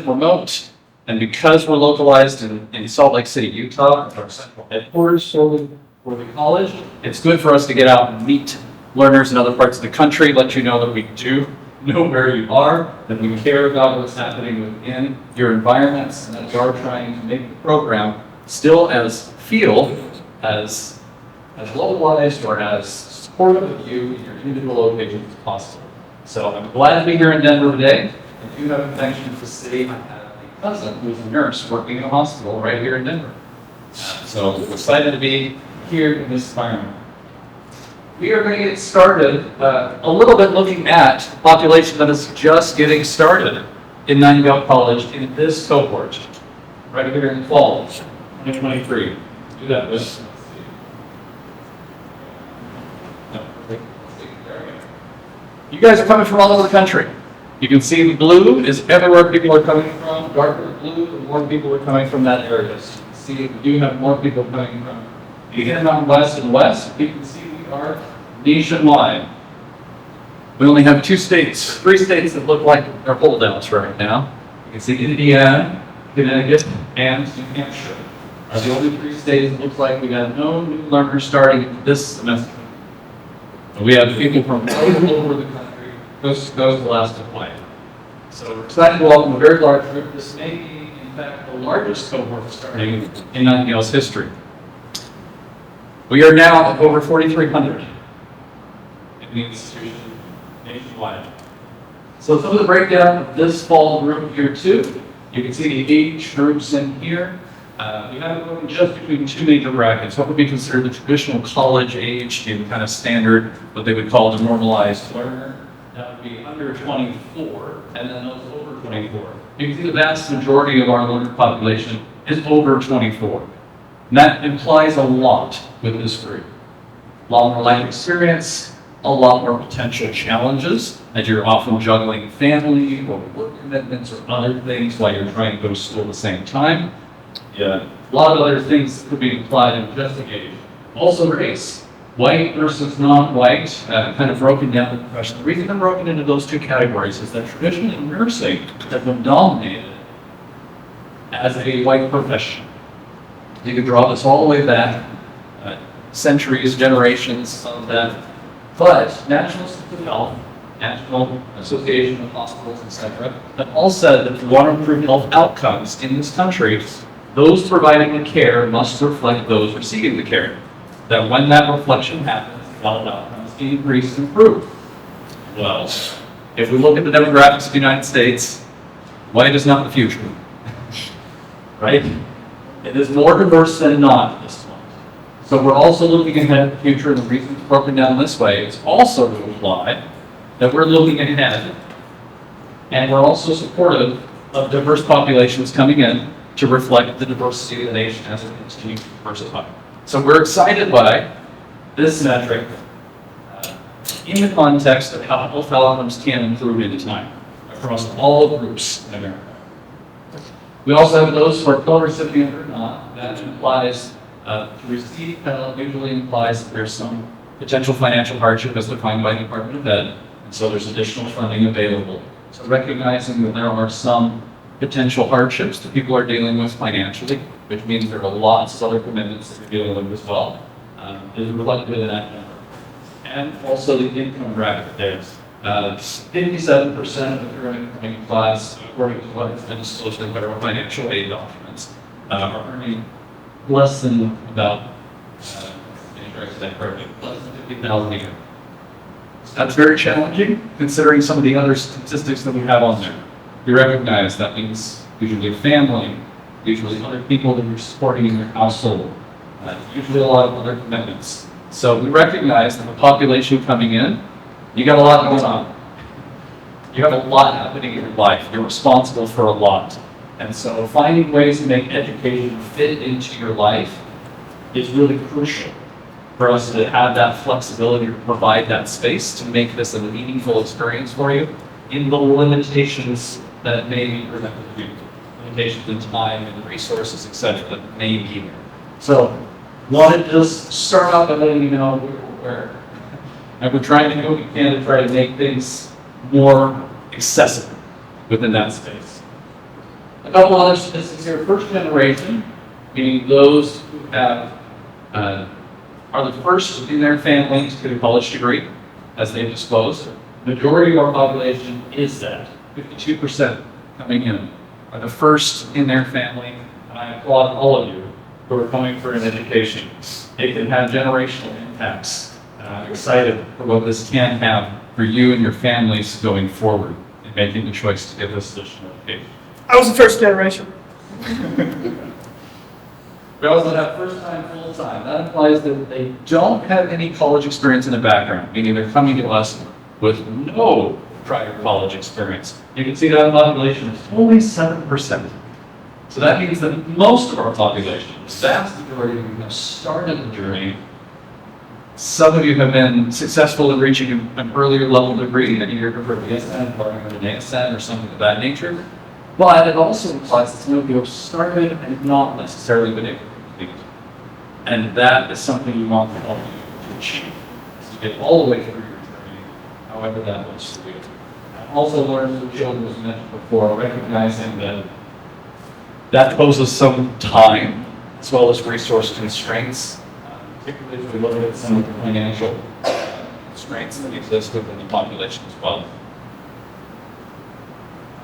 remote, and because we're localized in Salt Lake City, Utah, our central headquarters for the college, it's good for us to get out and meet learners in other parts of the country, let you know that we do know where you are, that we care about what's happening within your environments, and that we are trying to make the program still as localized or as supportive of you in your individual locations as possible. So I'm glad to be here in Denver today. I do have a connection to the city. I have a cousin who's a nurse working in a hospital right here in Denver. So I'm excited to be here in this environment. We are going to get started a little bit looking at the population that is just getting started in Nightingale College in this cohort, right here in the fall, 2023. Do that with. You guys are coming from all over the country. You can see the blue is everywhere people are coming from. Darker blue, the more people are coming from that area. So you can see we do have more people coming from the Mountain West and West. You can see we are nationwide. We only have three states that look like they're holdouts right now. You can see Indiana, Connecticut, and New Hampshire are the only three states that look like we got no new learners starting this semester. We have people from all over the country, coast to coast, Alaska, Hawaii. So we're excited to welcome a very large group. This may be, in fact, the largest cohort starting in Nightingale's history. We are now at over 4,300 in the institution nationwide. So some of the breakdown of this fall group here too. You can see the age groups in here. We have it going just between two major brackets. What would be considered the traditional college age in kind of standard, what they would call the normalized learner. That would be under 24, and then those over 24. You can see the vast majority of our learner population is over 24. And that implies a lot with this group. A lot more life experience, a lot more potential challenges, as you're often juggling family or work commitments or other things while you're trying to go to school at the same time. Yeah, a lot of other things could be implied in just age. Also race, white versus non-white, kind of broken down the profession. The reason they're broken into those two categories is that traditionally nursing has been dominated as a white profession. You can draw this all the way back, centuries, generations, some of that. But National Institute of Health, National Association of Hospitals, etc., have all said that if you want to improve health outcomes in this country, those providing the care must reflect those receiving the care. That when that reflection happens, health outcomes increase and improve. Well, if we look at the demographics of the United States, white is not the future. Right? It is more diverse than not at this point. So we're also looking ahead at the future, and the reason it's broken down this way is also to imply that we're looking ahead, and we're also supportive of diverse populations coming in to reflect the diversity of the nation as it continues to diversify. So we're excited by this metric in the context of how health outcomes can improve in time across all groups in America. We also have those who are Pell recipient or not. That implies to receive Pell usually implies that there's some potential financial hardship as defined by the Department of Ed, and so there's additional funding available. So recognizing that there are some potential hardships that people are dealing with financially, which means there are lots of other commitments that you're dealing with as well, is reflected in that number. And also the income bracket there. 57% of the current incoming class, according to what has been disclosed in federal financial aid documents, are earning less than about, less than $50,000 a year. That's very challenging, considering some of the other statistics that we have on there. You recognize that means usually family, usually other people that you're supporting in your household, usually a lot of other commitments. So we recognize that the population coming in, you got a lot going on. You have a lot happening in your life. You're responsible for a lot. And so finding ways to make education fit into your life is really crucial for us to have that flexibility to provide that space to make this a meaningful experience for you in the limitations that may be presented to you, limitations in time and resources, etc., that may be there. So, wanted to just start off by letting you know where and we're trying to do what we can to try to make things more accessible within that space. A couple other statistics here. First generation, meaning those who have are the first in their families to get a college degree, as they've disclosed. Majority of our population is that. 52% coming in are the first in their family. And I applaud all of you who are coming for an education. It can have generational impacts. And I'm excited for what this can have for you and your families going forward in making the choice to get this additional education. I was the first generation. We also have first-time, full-time. That implies that they don't have any college experience in the background, meaning they're coming to us with no prior college experience. You can see that the population is only 7%. So that means that most of our population, the vast majority of you have started the journey. Some of you have been successful in reaching an earlier level degree, and you're for BSN or an ASN or something of that nature. But it also implies that some of you have started and not necessarily been able to complete. And that is something we want to help you to achieve. To get all the way through your journey, however that looks to you. And also learn from children, as mentioned before, recognizing that that poses some time as well as resource constraints, particularly if we look at some of the financial constraints that exist within the population as well.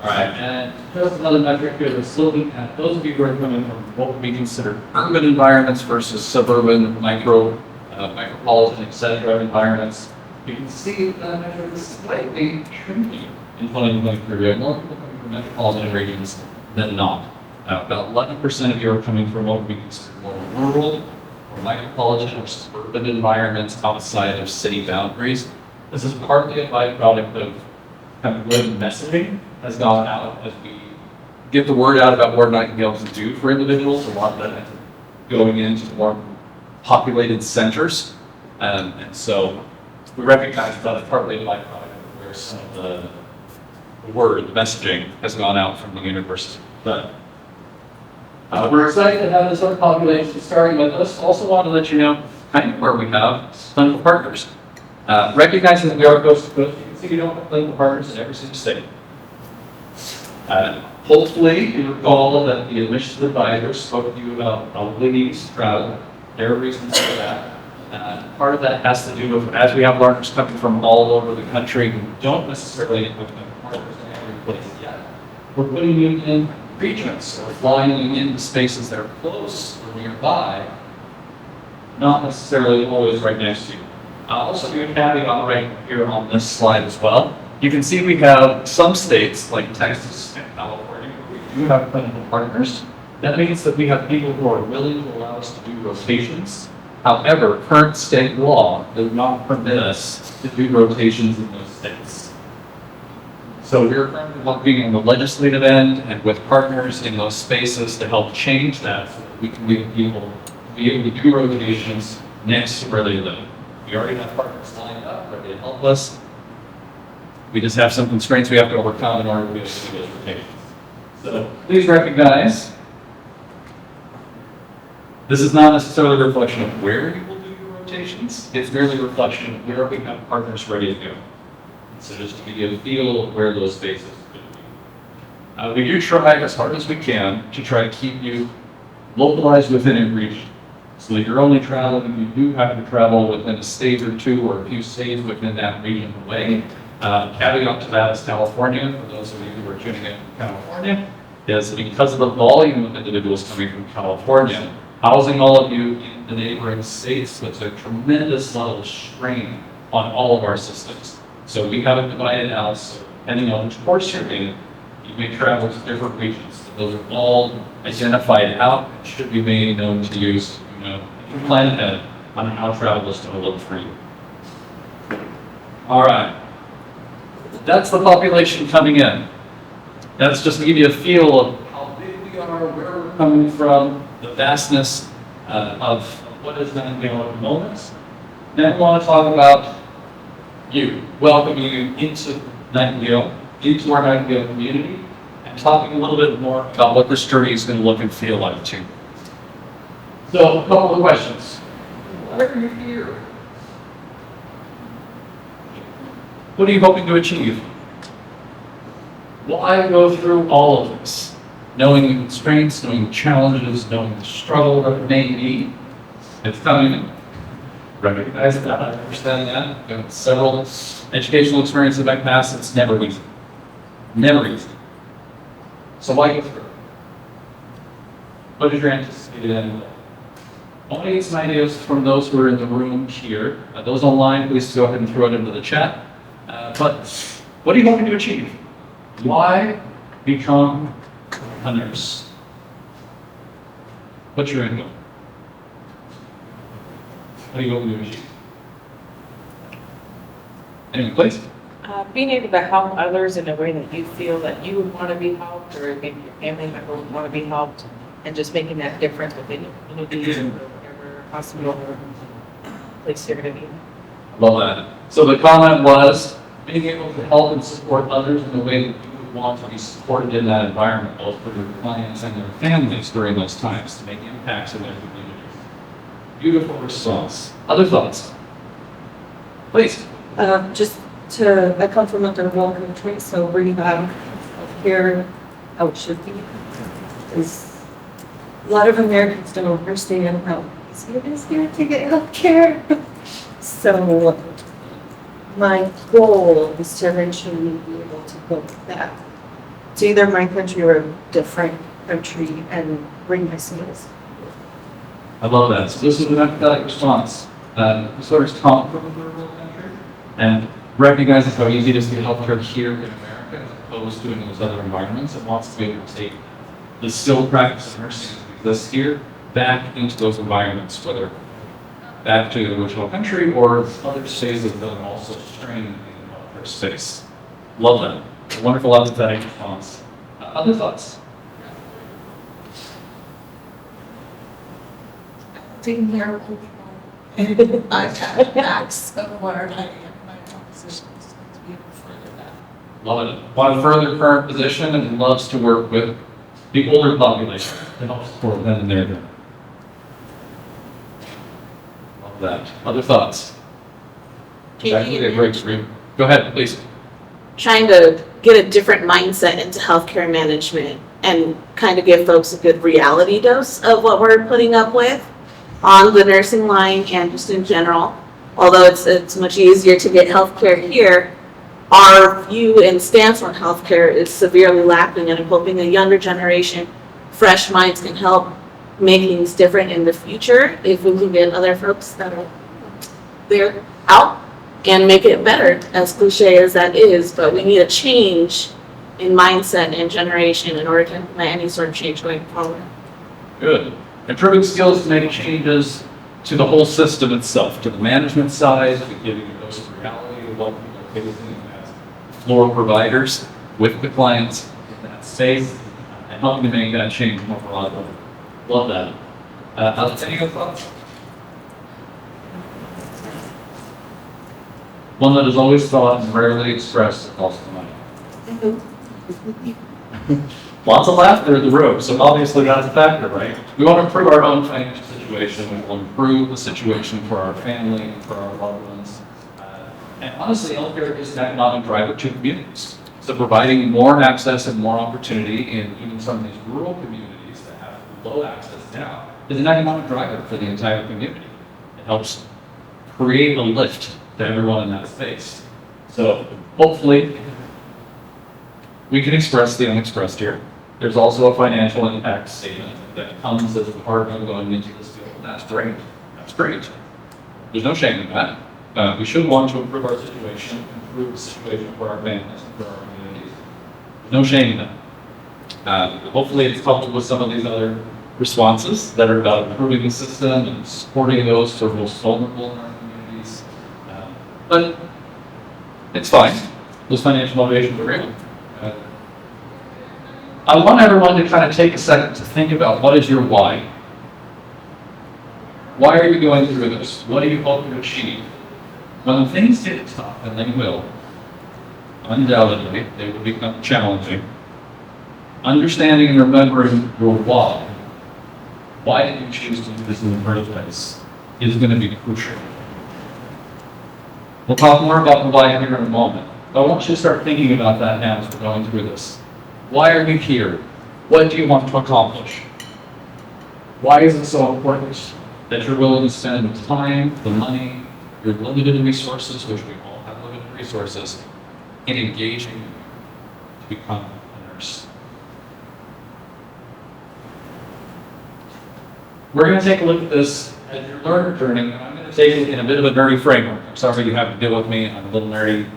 All right, and just another metric here that's looking at those of you who are coming from what would be considered urban environments versus suburban, micropolitan, etc. environments. You can see that metric is slightly shrinking in 2023. We have more people coming from metropolitan regions than not. About 11% of you are coming from what would be considered more rural or micropolitan or suburban environments outside of city boundaries. This is partly a byproduct of kind of good messaging has gone out as we get the word out about what Nightingale can do for individuals. A lot of that going into more populated centers. And so we recognize that it's partly a byproduct of where some of the word, the messaging has gone out from the university. But we're excited to have this other population starting with us. Also want to let you know kind of where we have clinical partners. Recognizing that we are coast to coast, you can see we don't have clinical partners in every single state. Hopefully you recall that the admissions advisors spoke to you about probably needs to travel. There are reasons for that. Part of that has to do with, as we have learners coming from all over the country who don't necessarily have partners in every place yet, we're putting you in regions or flying you into spaces that are close or nearby, not necessarily always right next to you. Also, do a caveat right here on this slide as well. You can see we have some states like Texas and California where we do have clinical partners. That means that we have people who are willing to allow us to do rotations. However, current state law does not permit us to do rotations in those states. So we're currently working on the legislative end and with partners in those spaces to help change that so that we can get people to be able to do rotations next to where they live. We already have partners lined up ready to help us. We just have some constraints we have to overcome in order to be able to do those rotations. So please recognize this is not necessarily a reflection of where you will do your rotations. It's merely a reflection of where we have partners ready to go. So just to give you a feel of where those spaces could be. We do try as hard as we can to try to keep you localized within a region. So that you're only traveling, you do have to travel within a state or two or a few states within that region away. Caveat to that is California, for those of you who are tuning in from California, is because of the volume of individuals coming from California, housing all of you in the neighboring states puts a tremendous level of strain on all of our systems. So we have it divided out, so depending on which course you're in, you may travel to different regions. So those are all identified out and should be made known to you so you know, you can plan ahead on how travel is going to look for you. All right. That's the population coming in. That's just to give you a feel of how big we are, where we're coming from, the vastness of what is Nightingale at the moment. Then we want to talk about you, welcoming you into Nightingale, into our Nightingale community, and talking a little bit more about what this journey is going to look and feel like too. So, a couple of questions. Why are you here? What are you hoping to achieve? Why go through all of this? knowing the constraints, knowing the challenges, knowing the struggle that it may be. It's coming. Recognize that, I understand that. I've got several educational experiences in my past, it's never easy. Never easy. So why go through it? What is your anticipated end goal? I want to get some ideas from those who are in the room here. Those online, please go ahead and throw it into the chat. But what are you hoping to achieve? Why become a nurse? What's your end goal? What are you hoping to achieve? Anyone, please? Being able to help others in a way that you feel that you would want to be helped, or maybe your family member would want to be helped, and just making that difference within your community or whatever hospital or place you're going to be. Love that. So the comment was being able to help and support others in the way that you would want to be supported in that environment, both for your clients and their families during those times, to make impacts in their communities. Beautiful response. Other thoughts? Please. Just I come from a third world country, so bringing back healthcare how it should be. Is a lot of Americans don't understand how easy it is here to get healthcare. So my goal is to eventually be able to go back to either my country or a different country and bring my skills. I love that. So this is an empathetic response. This sort of come from a third world country and recognizes how easy it is to get healthcare here in America as opposed to in those other environments, and wants to be able to take the skilled practice of nursing that exists here back into those environments, whether back to the original country or other spaces that are also strained in the healthcare space. Love that. A wonderful empathetic response. Other thoughts? Taking care of people. I've had acts of where I am in my own position, so to be able to further that. Love it. Want to further current position and loves to work with the older population to help support them in their journey. Love that. Other thoughts? Exactly. A great stream. Go ahead, please. Trying to get a different mindset into healthcare management and kind of give folks a good reality dose of what we're putting up with on the nursing line and just in general. Although it's much easier to get healthcare here, our view and stance on healthcare is severely lacking, and I'm hoping a younger generation, fresh minds can help make things different in the future if we can get other folks that are there out and make it better, as cliche as that is. But we need a change in mindset and generation in order to implement any sort of change going forward. Good. Improving skills to make changes to the whole system itself, to the management side, to giving a dose of reality of what people are facing as floor providers with the clients in that space, and helping to make that change more broadly. Love that. Any other thoughts? One that is always thought and rarely expressed is cost of money. Lots of laughter in the room, so obviously that's a factor, right? We want to improve our own financial situation. We will improve the situation for our family and for our loved ones. And honestly, healthcare is an economic driver to communities. So providing more access and more opportunity in even some of these rural communities that have low access now is an economic driver for the entire community. It helps create a lift to everyone in that space. So hopefully we can express the unexpressed here. There's also a financial impact statement that comes as a part of going into this field. That's great. That's great. There's no shame in that. We should want to improve our situation, improve the situation for our families and for our communities. There's no shame in that. Hopefully it's coupled with some of these other responses that are about improving the system and supporting those who are most vulnerable in our communities. But it's fine. Those financial motivations are real. I want everyone to kind of take a second to think about what is your why? Why are you going through this? What do you hope to achieve? When things get tough, and they will, undoubtedly, they will become challenging. Understanding and remembering your why did you choose to do this in the first place, is going to be crucial. We'll talk more about the why here in a moment, but I want you to start thinking about that now as we're going through this. Why are you here? What do you want to accomplish? Why is it so important that you're willing to spend the time, the money, your limited resources, which we all have limited resources, in engaging to become a nurse? We're going to take a look at this as your learner journey, and I'm going to take it in a bit of a nerdy framework. I'm sorry you have to deal with me. I'm a little nerdy.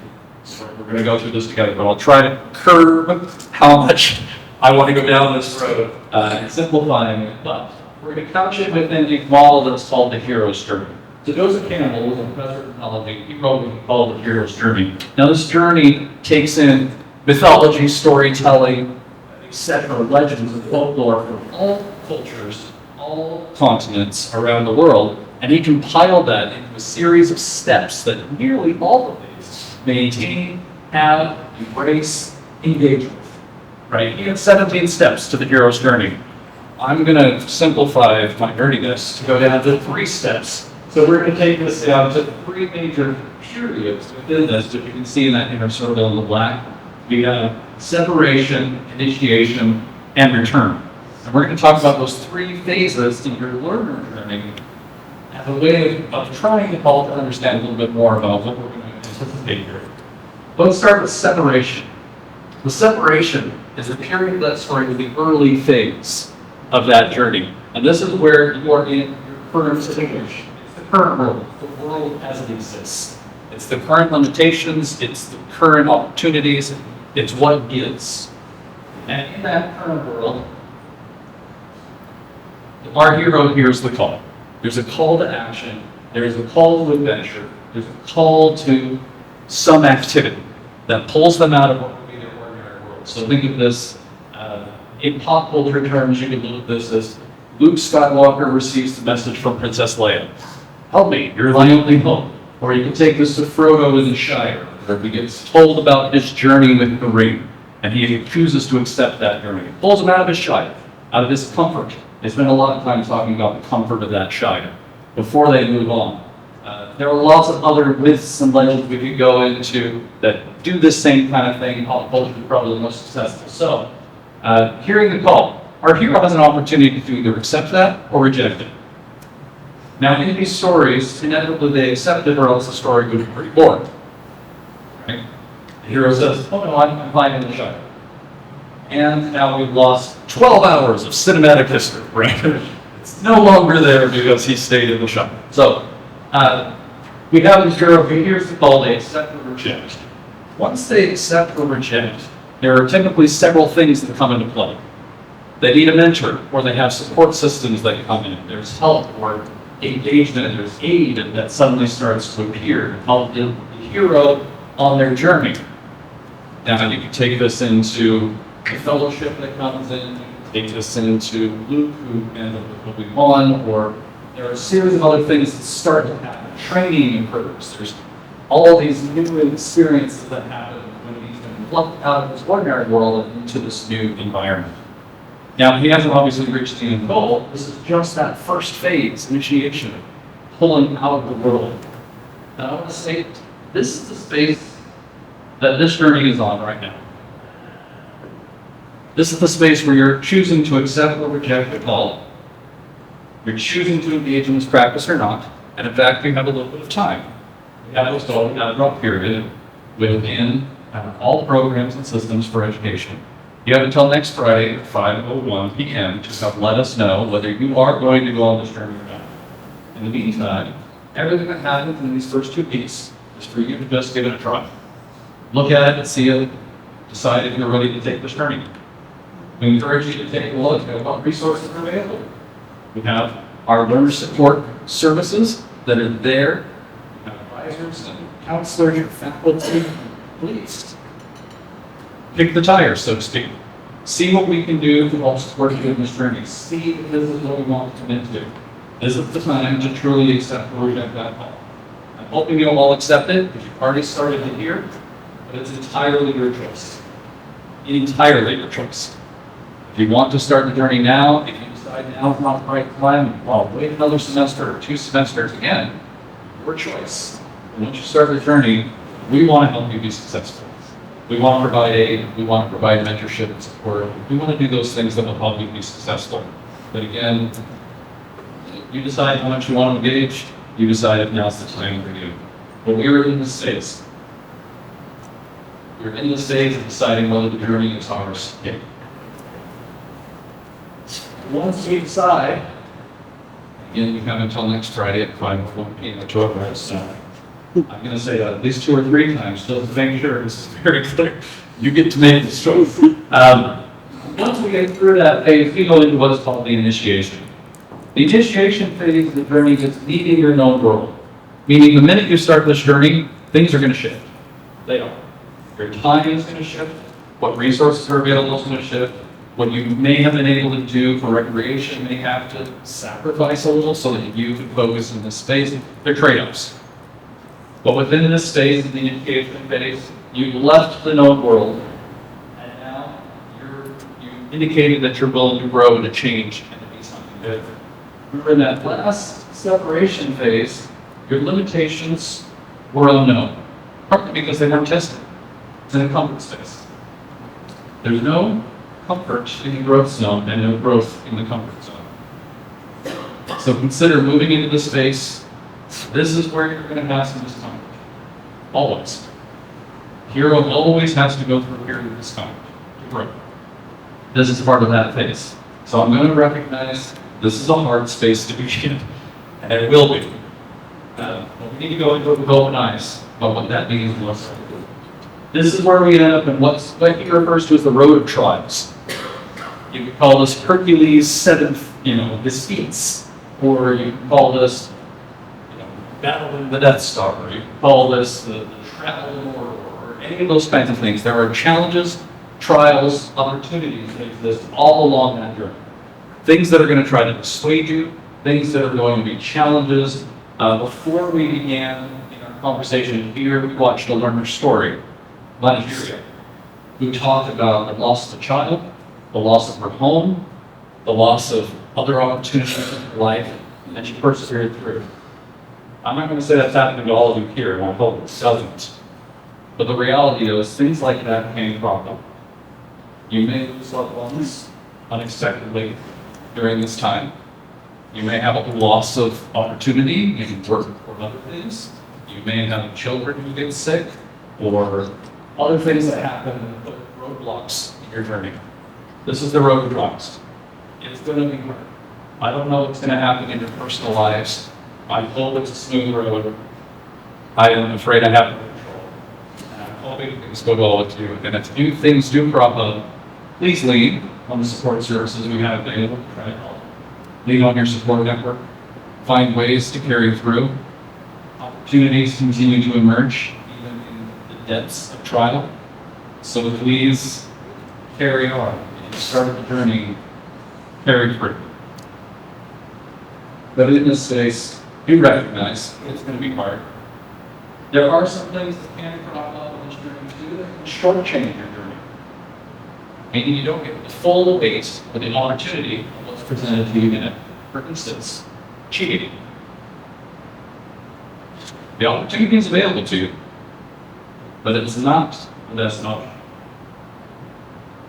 So we're going to go through this together, but I'll try to curb how much I want to go down this road and simplifying it. But we're going to couch it within a model that's called the hero's journey. So Joseph Campbell was a professor of mythology. He wrote what he called the hero's journey. Now this journey takes in mythology, storytelling, etc., legends and folklore from all cultures, all continents around the world, and he compiled that into a series of steps that nearly all of these maintain, have, embrace, engage with. Right? He had 17 steps to the hero's journey. I'm going to simplify my nerdiness to go down to 3 steps. So we're going to take this down to 3 major periods within this. If you can see in that inner circle in the black, we have separation, initiation, and return. And we're going to talk about those 3 phases in your learner journey as a way of trying to help to understand a little bit more about what we're going to anticipate here. Let's start with separation. The separation is a period that's sort of the early phase of that journey. And this is where you are in your current situation. It's the current world, the world as it exists. It's the current limitations, it's the current opportunities, it's what is. And in that current world, our hero hears the call. There's a call to action, there's a call to adventure, there's a call to some activity that pulls them out of what would be their ordinary world. So think of this, in pop culture terms, you can look at this as Luke Skywalker receives the message from Princess Leia. Help me, you're my only hope. Or you can take this to Frodo in the Shire, where he gets told about his journey with the ring, and he chooses to accept that journey. It pulls him out of his Shire, out of his comfort. They spend a lot of time talking about the comfort of that Shire before they move on. There are lots of other myths and legends we could go into that do this same kind of thing. Pop culture is probably the most successful. So, hearing the call, our hero has an opportunity to either accept that or reject it. Now, in these stories, inevitably they accept it, or else the story would be pretty boring. Right? The hero says, "Oh no, I'm fine in the Shire." And now we've lost 12 hours of cinematic history, right? It's no longer there because he stayed in the Shire. So, we have this hero who hears the call, they accept or reject. Once they accept or reject, there are typically several things that come into play. They need a mentor, or they have support systems that come in. There's help or engagement, there's aid that suddenly starts to appear to help the hero on their journey. Now, you can take this into the fellowship that comes in, you can take this into Luke, who ends up with Obi-Wan, or there are a series of other things that start to happen. Training occurs. There's all these new experiences that happen when he's been plucked out of his ordinary world and into this new environment. Now, he hasn't obviously reached the end goal. This is just that first phase, initiation, pulling out of the world. And I want to say, this is the space that this journey is on right now. This is the space where you're choosing to accept or reject the call. You're choosing to engage in this practice or not, and in fact, you have a little bit of time. We have what's called a drop period within all programs and systems for education. You have until next Friday at 5:01 p.m. to let us know whether you are going to go on this journey or not. In the meantime, everything that happens in these first 2 weeks is for you to just give it a try. Look at it, see it, decide if you're ready to take this journey. We encourage you to take a look at what resources are available. We have our learner support services that are there. We have advisors and counselors and faculty. Please kick the tires, so to speak. See what we can do to help support you in this journey. See if this is what we want to commit to. This is the time to truly accept or reject that call. I'm hoping you'll all accept it, because you've already started it here, but it's entirely your choice. Entirely your choice. If you want to start the journey now, if you decide now is not the right time, well, wait another semester or 2 semesters again, your choice. And once you start the journey, we want to help you be successful. We want to provide aid, we want to provide mentorship and support. We want to do those things that will help you be successful. But again, you decide how much you want to engage, you decide if now's the time for you. But we're in this phase. You're in the stage of deciding whether the journey is ours. Okay. Once we decide, again, you have until next Friday at 5:01 p.m. to address. I'm going to say that at least 2 or 3 times, just to make sure this is very clear. You get to make this choice. Once we get through that phase, we go into what is called the initiation. The initiation phase of the journey is leaving your known world. Meaning the minute you start this journey, things are going to shift. They are. Your time is going to shift. What resources are available is going to shift. What you may have been able to do for recreation may have to sacrifice a little so that you can focus in this space. They're trade-offs. But within this phase, of the initiation phase, you left the known world, and now you indicated that you're willing to grow and to change and to be something different. Remember, in that last separation phase, your limitations were unknown, partly because they weren't tested. It's in a comfort space. There's no comfort in the growth zone and no growth in the comfort zone. So consider moving into this space. This is where you're going to have some discomfort. Always. Hero always has to go through a period of discomfort to grow. This is part of that phase. So I'm going to recognize this is a hard space to be in, and it will be. But we need to go into it with open eyes about what that means to us. This is where we end up in what he refers to as the road of trials. You could call this Hercules' seventh, defeats, or you could call this, battling the Death Star, or you could call this the travel of Mordor, or any of those kinds of things. There are challenges, trials, opportunities that exist all along that journey. Things that are going to try to dissuade you, things that are going to be challenges. Before we began in our conversation here, we watched a learner's story, Nigeria, who talked about the loss of a child, the loss of her home, the loss of other opportunities in her life, and she persevered through. I'm not going to say that's happening to all of you here, and I hope it doesn't. But the reality is, things like that can crop up. You may lose loved ones unexpectedly during this time. You may have a loss of opportunity in work or other things. You may have children who get sick, or other things that happen that put roadblocks in your journey. This is the road of trials. It's going to be hard. I don't know what's going to happen in your personal lives. I hope it's a smooth road. I am afraid I have no control. And I'm hoping things go well with you. And if new things do crop up, please lean on the support services we have available to try to help. Lean on your support network. Find ways to carry through. Opportunities continue to emerge, even in the depths of trial. So please carry on. If you started the journey, carry through. But in this space, you recognize it's going to be hard. There are some things that can crop up in this journey too that can shortchange your journey. Meaning you don't get the full weight or the opportunity of what's presented to you in it. For instance, cheating. The opportunity is available to you, but it's not the best option.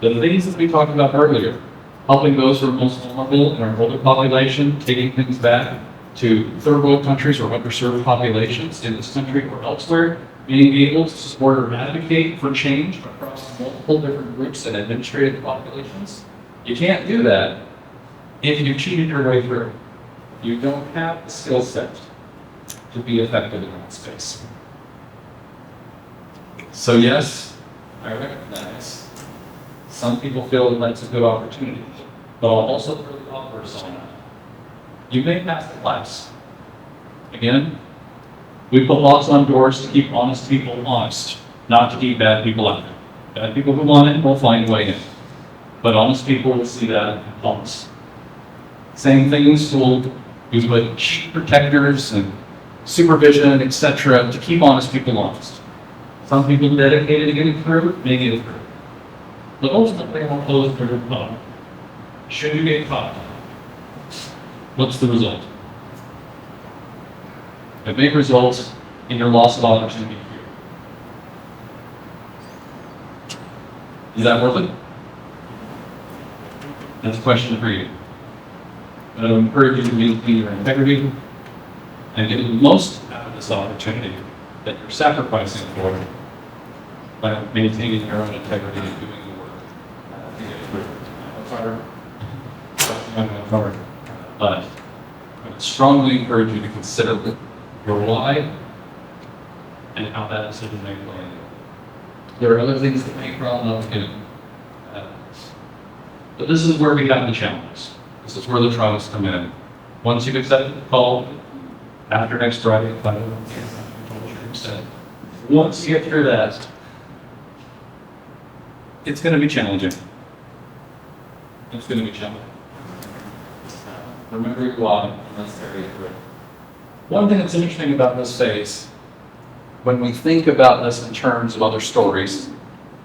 The things that we talked about earlier, helping those who are most vulnerable in our older population, taking things back to third world countries or underserved populations in this country or elsewhere, being able to support or advocate for change across multiple different groups and administrative populations. You can't do that if you cheated your way through. You don't have the skill set to be effective in that space. So yes, I recognize some people feel that that's a good opportunity, but I'll also throw the offers on that. You may pass the class. Again, we put locks on doors to keep honest people honest, not to keep bad people out. Bad people who want it will find a way in. But honest people will see that and promise. Same thing in school. We put cheat protectors and supervision, etc., to keep honest people honest. Some people dedicated to getting through, may get through. But ultimately, I'll close with a thought. Should you get caught, what's the result? It may result in your loss of opportunity here. Is that worth it? That's a question for you. But I would encourage you to maintain your integrity and get the most out of this opportunity that you're sacrificing for by maintaining your own integrity and doing the work to get through. It's hard. It's hard. But I would strongly encourage you to consider your why and how that decision may play. There are other things that may crop up in. But this is where we have the challenge. This is where the trials come in. Once you've accepted the call, after next Friday, once you get through that, it's going to be challenging. It's going to be challenging. Remember your why, and that's very important. One thing that's interesting about this phase, when we think about this in terms of other stories,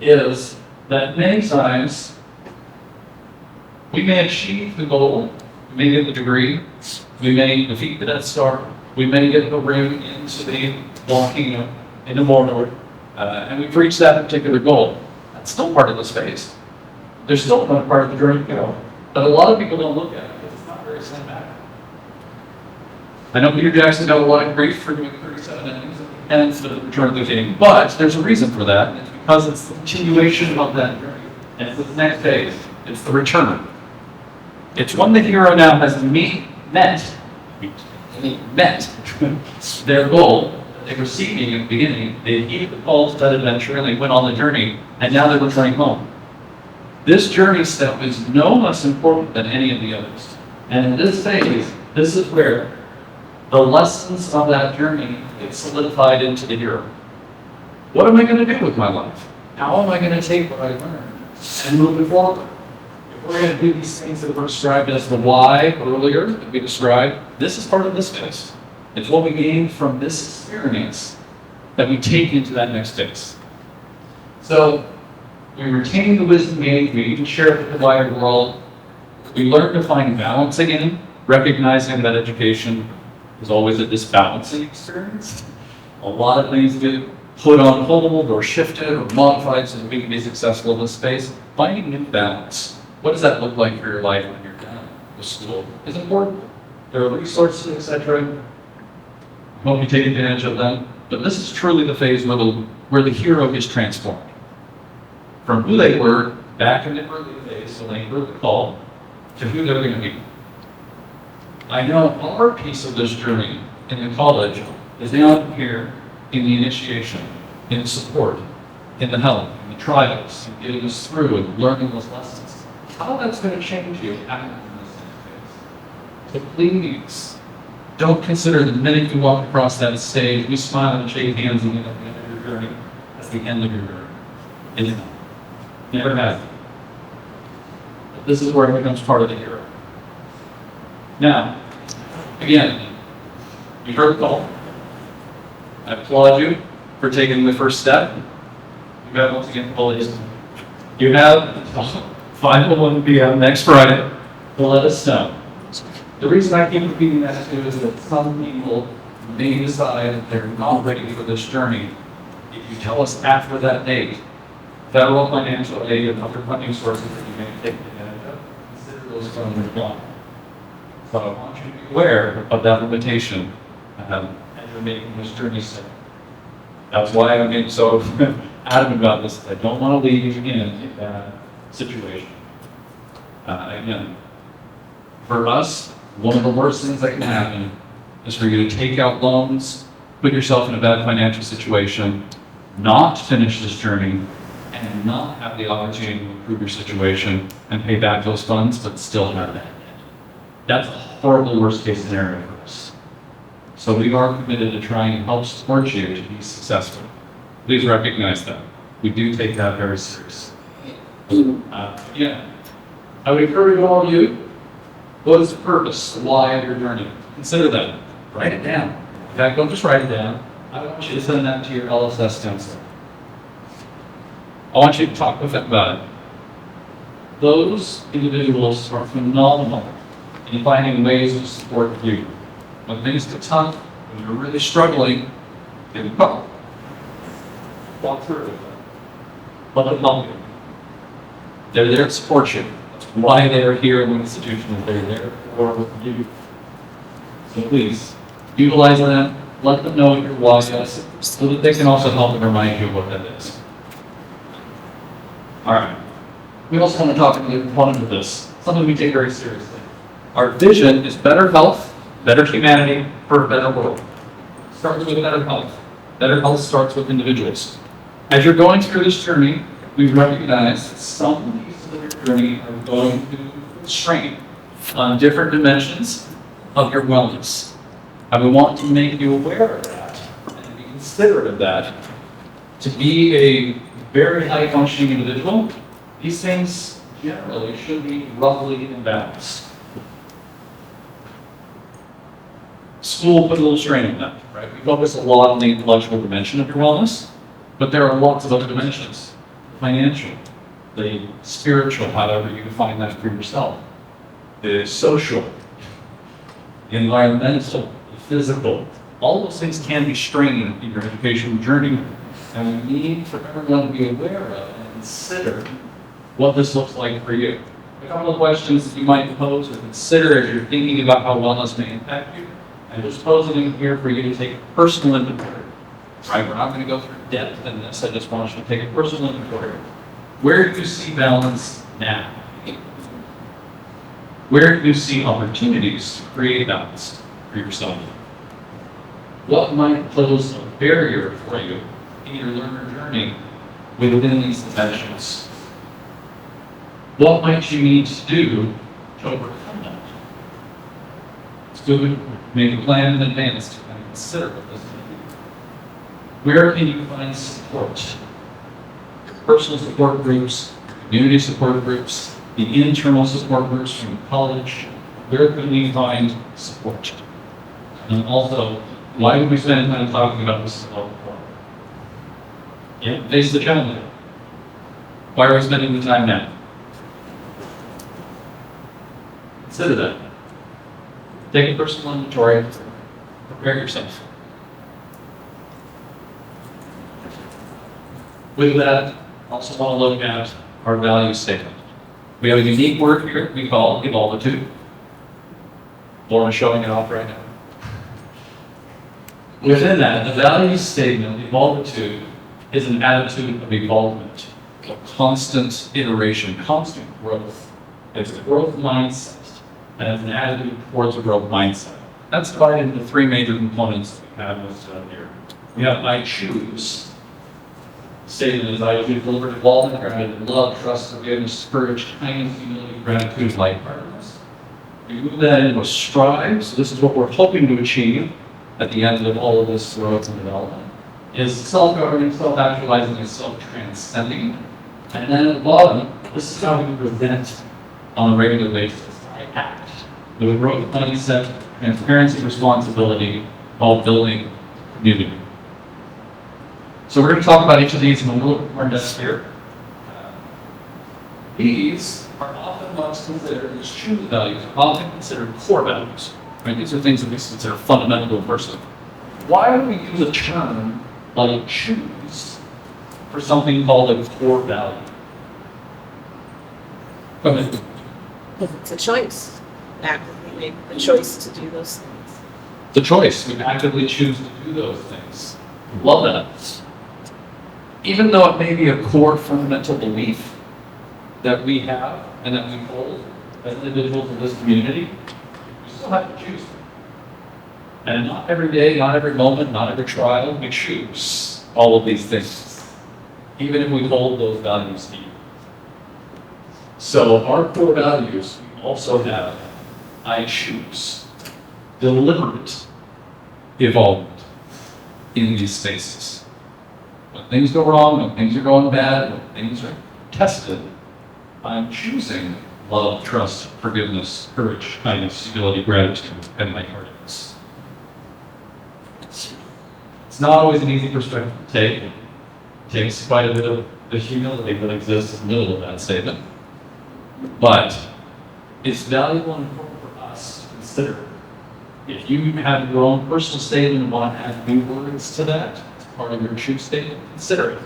is that many times we may achieve the goal, we may get the degree, we may defeat the Death Star, we may get the ring into the volcano, into Mordor, and we've reached that particular goal. That's still part of this phase. There's still another part of the journey to go. But a lot of people don't look at it because it's not very cinematic. I know Peter Jackson got a lot of grief for doing 37 endings and the Return of the King, but there's a reason for that. It's because it's the continuation of that journey. And it's the next phase. It's the return. It's when the hero now has met their goal that they were seeking at the beginning. They heeded the call to that adventure and they went on the journey, and now they're returning home. This journey step is no less important than any of the others. And in this phase, this is where the lessons of that journey get solidified into the hero. What am I going to do with my life? How am I going to take what I learned and move it forward? If we're going to do these things that were described as the why earlier, that we described, this is part of this phase. It's what we gain from this experience that we take into that next phase. So we retain the wisdom gained, we even share it with the wider world. We learn to find balance again, recognizing that education is always a disbalancing experience. A lot of things get put on hold or shifted or modified so that we can be successful in this space. Finding new balance. What does that look like for your life when you're done with school is important. There are resources, etc. Hope you take advantage of them. But this is truly the phase where the hero is transformed. From who they were back in the early days, when they heard the call, to who they're going to be. I know our piece of this journey in the college is down here in the initiation, in the support, in the help, in the trials, in getting us through and learning those lessons. How that's going to change you after this phase. So please, don't consider the minute you walk across that stage, you smile and shake hands and get at the end of your journey. That's the end of your journey. It's not. Never has. But this is where it becomes part of the hero. Now, again, you heard the call. I applaud you for taking the first step. You have, once again, bullies. You have 5:01 p.m. next Friday to let us know. The reason I keep repeating that too is that some people may decide that they're not ready for this journey. If you tell us after that date, federal financial aid and other funding sources that you may take advantage of, consider those funds withdrawn. So I want you to be aware of that limitation as you're making this journey step. That's why I'm being so adamant about this. I don't want to leave you in that situation. Again, for us, one of the worst things that can happen is for you to take out loans, put yourself in a bad financial situation, not finish this journey, and not have the opportunity to improve your situation and pay back those funds, but still have that. That's a horrible worst case scenario for us. So we are committed to trying to help support you to be successful. Please recognize that. We do take that very seriously. I would encourage all of you, what is the purpose, the why of your journey? Consider that. Write it down. In fact, don't just write it down. I want you to send that to your LSS counselor. I want you to talk with them about it. Those individuals are phenomenal in finding ways to support you. When things get tough, when you're really struggling, then walk through it with them. Let them help you. They're there to support you. That's why they're here in the institution. They're there for you. So please, utilize them, let them know what your why is, so that they can also help and remind you of what that is. All right. We also want to talk about the component of this, something we take very seriously. Our vision is better health, better humanity, for a better world. Starts with better health. Better health starts with individuals. As you're going through this journey, we recognize that some pieces of your journey are going to strain on different dimensions of your wellness. And we want to make you aware of that and be considerate of that. To be a very high functioning individual, these things generally should be roughly in balance. School put a little strain on that, right? We focus a lot on the intellectual dimension of your wellness, but there are lots of other dimensions. Financial, the spiritual, however you define that for yourself, the social, the environmental, the physical. All those things can be strained in your educational journey, and we need for everyone to be aware of and consider what this looks like for you. A couple of questions that you might pose or consider as you're thinking about how wellness may impact you. I'm just posing in here for you to take personal inventory. Right? We're not going to go through depth in this. I just want you to take a personal inventory. Where do you see balance now? Where do you see opportunities to create balance for yourself? What might pose a barrier for you in your learner journey within these dimensions? What might you need to do to overcome that? It's good to make a plan in advance to kind of consider what this may be. Where can you find support? Personal support groups, community support groups, the internal support groups from college. Where can we find support? And also, why would we spend time talking about this level before? Yeah, face the challenge. Why are we spending the time now? Consider that. Take a personal inventory. Prepare yourself. With that, I also want to look at our value statement. We have a unique word here we call evolvitude. Lauren's showing it off right now. Within that, the value statement, evolvitude, is an attitude of evolvement, a constant iteration, constant growth. It's a growth mindset, and it's an attitude towards a growth mindset. That's divided into three major components that we have listed up here. We have I choose. Statement is I choose deliberate involvement, gratitude, love, trust, forgiveness, courage, kindness, humility, gratitude, lightheartedness. We move that into a strive, so this is what we're hoping to achieve at the end of all of this growth and development, is self-governing, self-actualizing, and self-transcending. And then at the bottom, this is how we present on a regular basis. I act with a growth mindset, transparency, responsibility, while building community. So we're going to talk about each of these in a little bit more depth here. These are often what's considered as true values, often considered core values. Right? These are things that we consider fundamental to a person. Why do we use a term like choose for something called a core value? Go ahead. Because it's a choice. Actively make the choice to do those things. The choice. We actively choose to do those things. Love that. Even though it may be a core fundamental belief that we have and that we hold as individuals in this community, we still have to choose. And not every day, not every moment, not every trial, we choose all of these things, even if we hold those values deep. So our core values, we also have I choose, deliberate involvement in these spaces. When things go wrong, when things are going bad, when things are tested, I'm choosing love, trust, forgiveness, courage, kindness, humility, gratitude, and lightheartedness. It's not always an easy perspective to take. It takes quite a bit of the humility that exists in the middle of that statement. But it's valuable and important for us to consider. If you have your own personal statement and want to add new words to that, as part of your choose statement, consider it.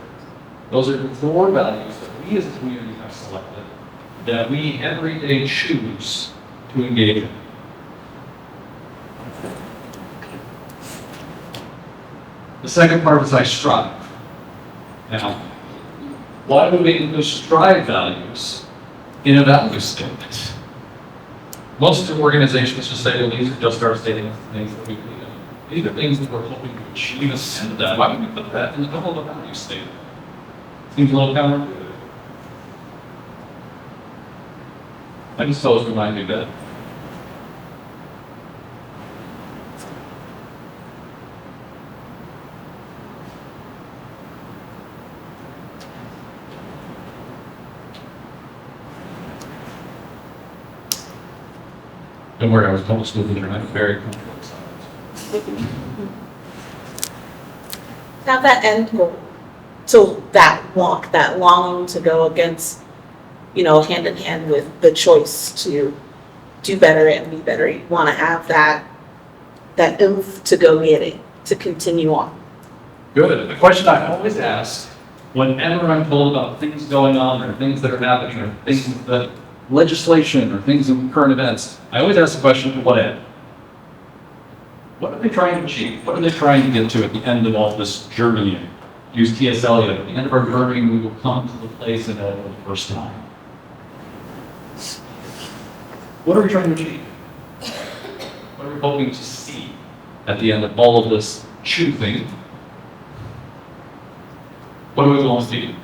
Those are the core values that we as a community have selected that we every day choose to engage in. The second part is I strive. Now, why do we include strive values in a value statement? Most organizations just say, well, these are just our statements, things that we believe in. These are things that we're hoping to achieve instead of that. Why would we put that in the middle of the value statement? Seems a little counterintuitive. I just thought it was remind you that. Don't worry, I was almost moving there. I'm very comfortable. Now that end goal, so that walk, that longing to go against, hand in hand with the choice to do better and be better. You want to have that oomph to go get it, to continue on. Good. The question I always ask whenever I'm told about things going on or things that are happening or things that legislation or things in current events, I always ask the question, to what end? What are they trying to achieve? What are they trying to get to at the end of all this journeying? Use T.S. Eliot, at the end of our journeying, we will come to the place and for the first time. What are we trying to achieve? What are we hoping to see at the end of all of this choosing? What do we want to see?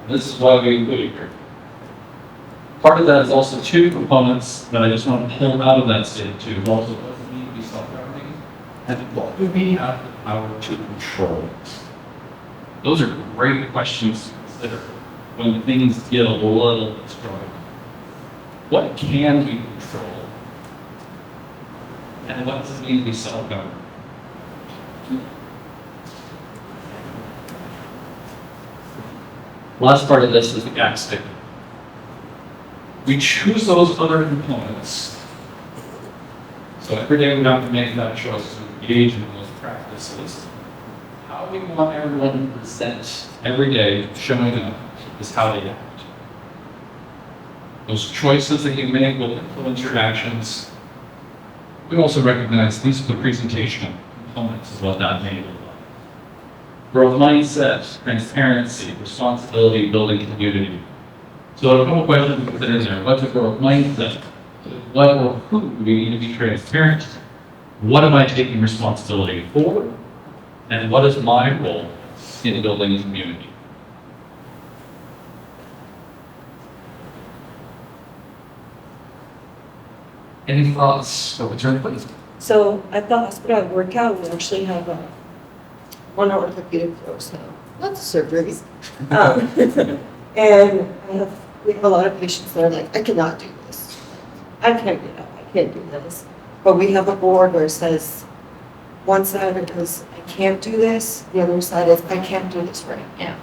And this is why we include it here. Part of that is also two components that I just want to pull out of that statement too. Also, what does it mean to be self-governing? And what do we have the power to control? Those are great questions to consider when things get a little bit strong. What can we control? And what does it mean to be self-governing? Last part of this is the gap statement. We choose those other components. So every day we have to make that choice to engage in those practices. How we want everyone to present every day showing up is how they act. Those choices that you make will influence your actions. We also recognize these are the presentation components of what that may look like. Growth mindset, transparency, responsibility, building community. So a couple questions to put in there. What's a growth mindset? What or who do we need to be transparent? What am I taking responsibility for? And what is my role in building a community? Any thoughts? So return, please. So at the hospital I work out, we actually have one orthopedic course now, not surgery. And we have a lot of patients that are like, I cannot do this. I can't get up, I can't do this. But we have a board where it says, one side of it is, I can't do this, the other side is, I can't do this right now.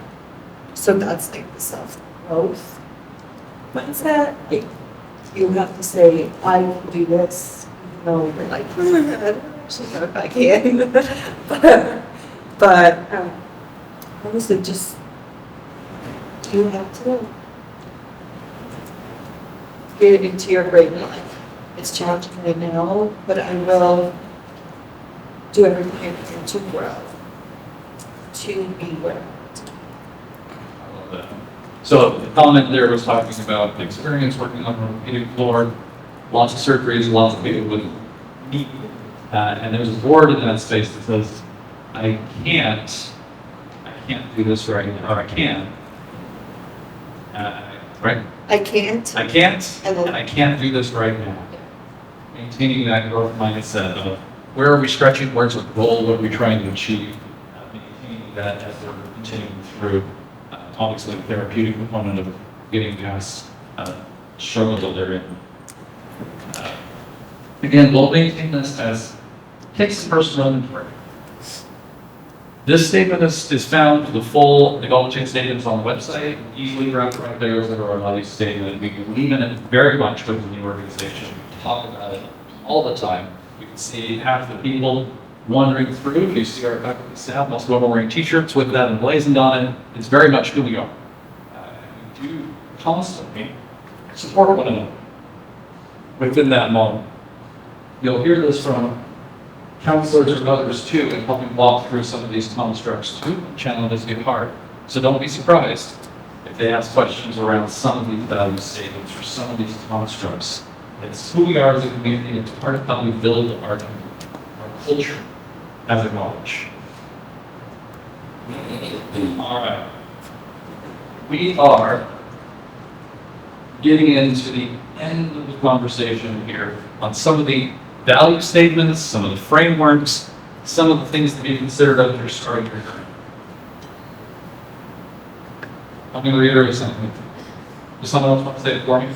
So that's like the self-growth mindset. Like, you have to say, I can do this, even though you're like, I don't actually know if I can. but honestly, just, you have to get it into your brain life. It's challenging right now, but I will do everything I can to grow, to be where. I love that. So the comment there was talking about the experience working on the orthopedic floor, lots of surgeries, lots of people with knee, and there's a board in that space that says, I can't do this right now, or I can. Right? I can't. I can't, And then- and I can't do this right now. Maintaining that growth mindset of where are we stretching, where's the goal, what are we trying to achieve, maintaining that as we're continuing through, obviously the therapeutic component of getting past struggles that they're in. Again, we'll maintain this as takes personal inventory. This statement is found, the full acknowledging statements on the website, easily grabbed right there as a value statement. We believe in it very much within the organization. We talk about it all the time. You can see half the people wandering through. You see our faculty staff, most of them are wearing t-shirts with that emblazoned on it. It's very much who we are. We do constantly support one another within that moment. You'll hear this from counselors or others too, in helping walk through some of these constructs too. Challenges get hard. So don't be surprised if they ask questions around some of these value statements or some of these constructs. It's who we are as a community. It's part of how we build our culture as a knowledge. All right. We are getting into the end of the conversation here on some of the value statements, some of the frameworks, some of the things to be considered as you're starting your journey. I'm going to reiterate something. Does someone else want to say it for me?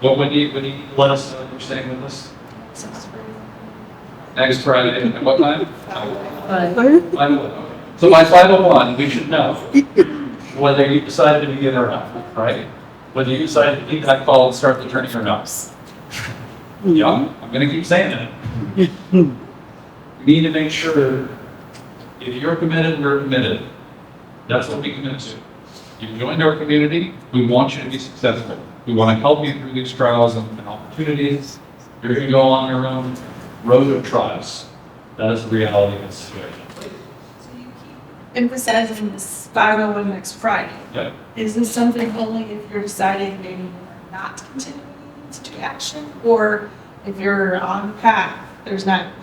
What when you let us know you're staying with us? Next Friday. At what time? 5:01. Okay. So by 5:01, we should know whether you decided to begin or not, right? Whether you decided to keep that call and start the journey or not. Yeah, I'm going to keep saying it. You need to make sure if you're committed, we're committed. That's what we commit to. You joined our community. We want you to be successful. We want to help you through these trials and opportunities. You're going to go on your own road of trials. That is the reality of the situation. So you keep emphasizing this 501 next Friday. Okay. Is this something only if you're deciding maybe you're not continuing to do action? Or if you're on the path, there's not,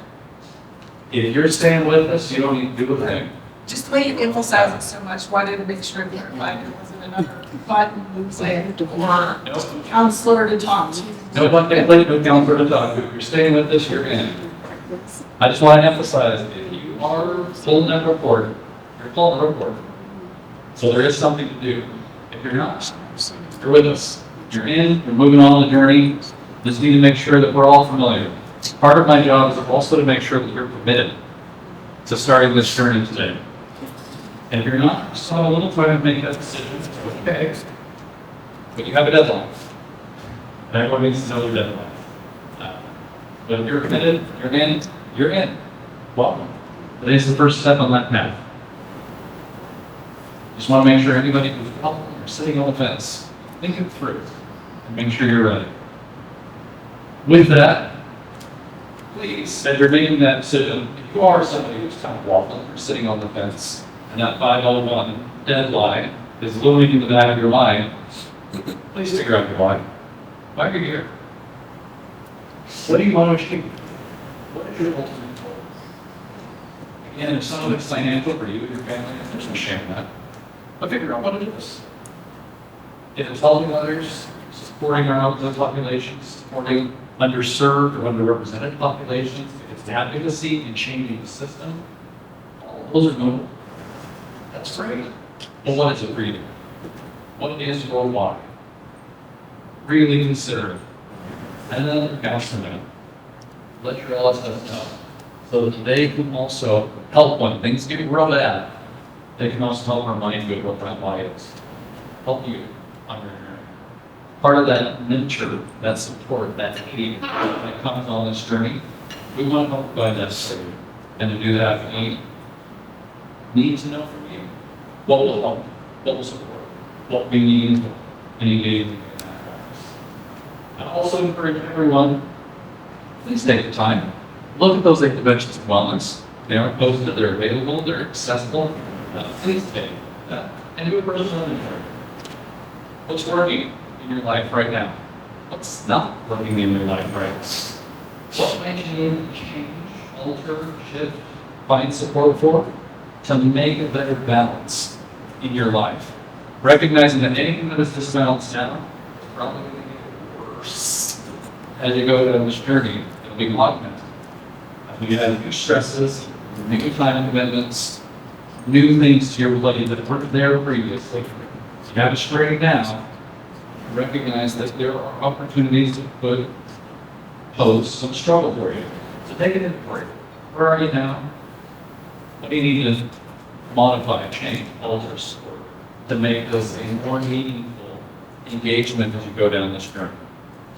If you're staying with us, you don't need to do a thing. just the way you emphasize it so much, wanted to make sure that there wasn't another button saying, or No, counselor to talk to. no one can play no counselor to talk to. If you're staying with us, you're in. I just want to emphasize, if you are pulling that report, you're pulling the report. So there is something to do. If you're not, you're with us. You're in, you're moving on the journey. Just need to make sure that we're all familiar. Part of my job is also to make sure that you're committed to starting this journey today. And if you're not, just have a little time to make that decision. It's okay. But you have a deadline. And everyone needs to know your deadline. But if you're committed, you're in, you're in. Welcome. Today's the first step on that path. Just want to make sure anybody who's helping or sitting on the fence, think it through and make sure you're ready. With that, please, as you're making that decision, if you are somebody who's kind of waffling or sitting on the fence, and that 501 deadline is looming in the back of your mind, please figure out your why. Why are you here? What do you want to achieve? What is your ultimate goal? Again, if some of it's financial for you and your family, there's no shame in that. But figure out what it is. If it's helping others, supporting our own populations, supporting underserved or underrepresented populations, if it's advocacy and changing the system, all those are noble. That's great. But what is it for you? What is your why? Really consider it. And then ask them. Let your LSF know so that they can also help when things get real bad. They can also help remind you of what that why is. Help you on your journey. Part of that nurture, that support, that aid that comes on this journey, we want to help provide that for you. And to do that, we need to know from you what will help, what will support, what we need, and engage in that practice. I also encourage everyone, please take the time. Look at those 8 dimensions of wellness. They aren't posted, they're available, they're accessible. Please take that and do a personal inventory. What's working in your life right now? What's not working in your life right now? What might you need to change, alter, shift, find support for to make a better balance in your life? Recognizing that anything that is disbalanced now is probably going to get worse as you go down this journey. It'll be augmented. As you have new stresses, new time commitments, new things to your plate that weren't there previously. So you have to straighten down. Recognize that there are opportunities that could pose some struggle for you. So take an inventory. Where are you now? What do you need to modify, change, alter, support to make this a more meaningful engagement as you go down this journey?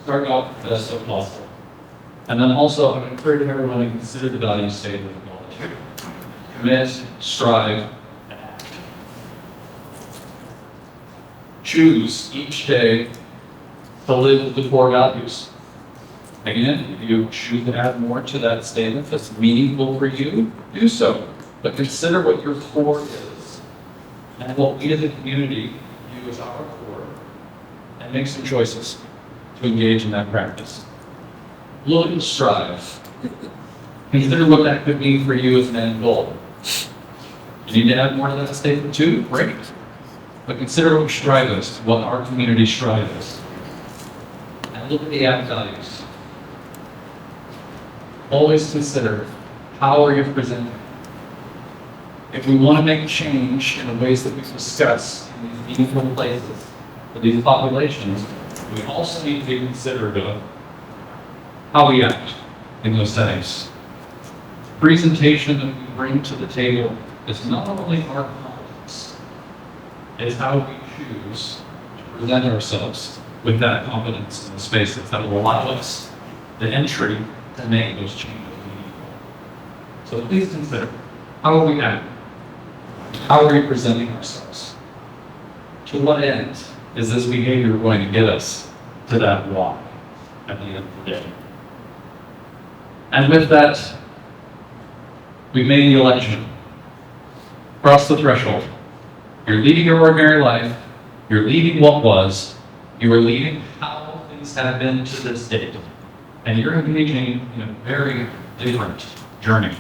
Start off with best as possible. And then also, I'm encouraging everyone to consider the value statement of volunteer. Commit, strive, and act. choose each day to live with the core values. Again, if you choose to add more to that statement that's meaningful for you, do so. But consider what your core is and what we as a community view as our core, and make some choices to engage in that practice. Look and strive. Consider what that could mean for you as an end goal. You need to add more to that statement too? Great. But consider what strive is, what our community strive is. And look at the add values. Always consider, how are you presenting? If we want to make change in the ways that we've discussed in these meaningful places for these populations, we also need to be considerate of how we act in those settings. Presentation that we bring to the table is not only our competence, it is how we choose to present ourselves with that confidence in the spaces that will allow us the entry to make those changes meaningful. So please consider, how are we acting? How are we presenting ourselves? To what end is this behavior going to get us to that why at the end of the day? And with that, we made the election. Cross the threshold. You're leading your ordinary life. You're leading what was. You are leading how things have been to this date. And you're engaging in a very different journey.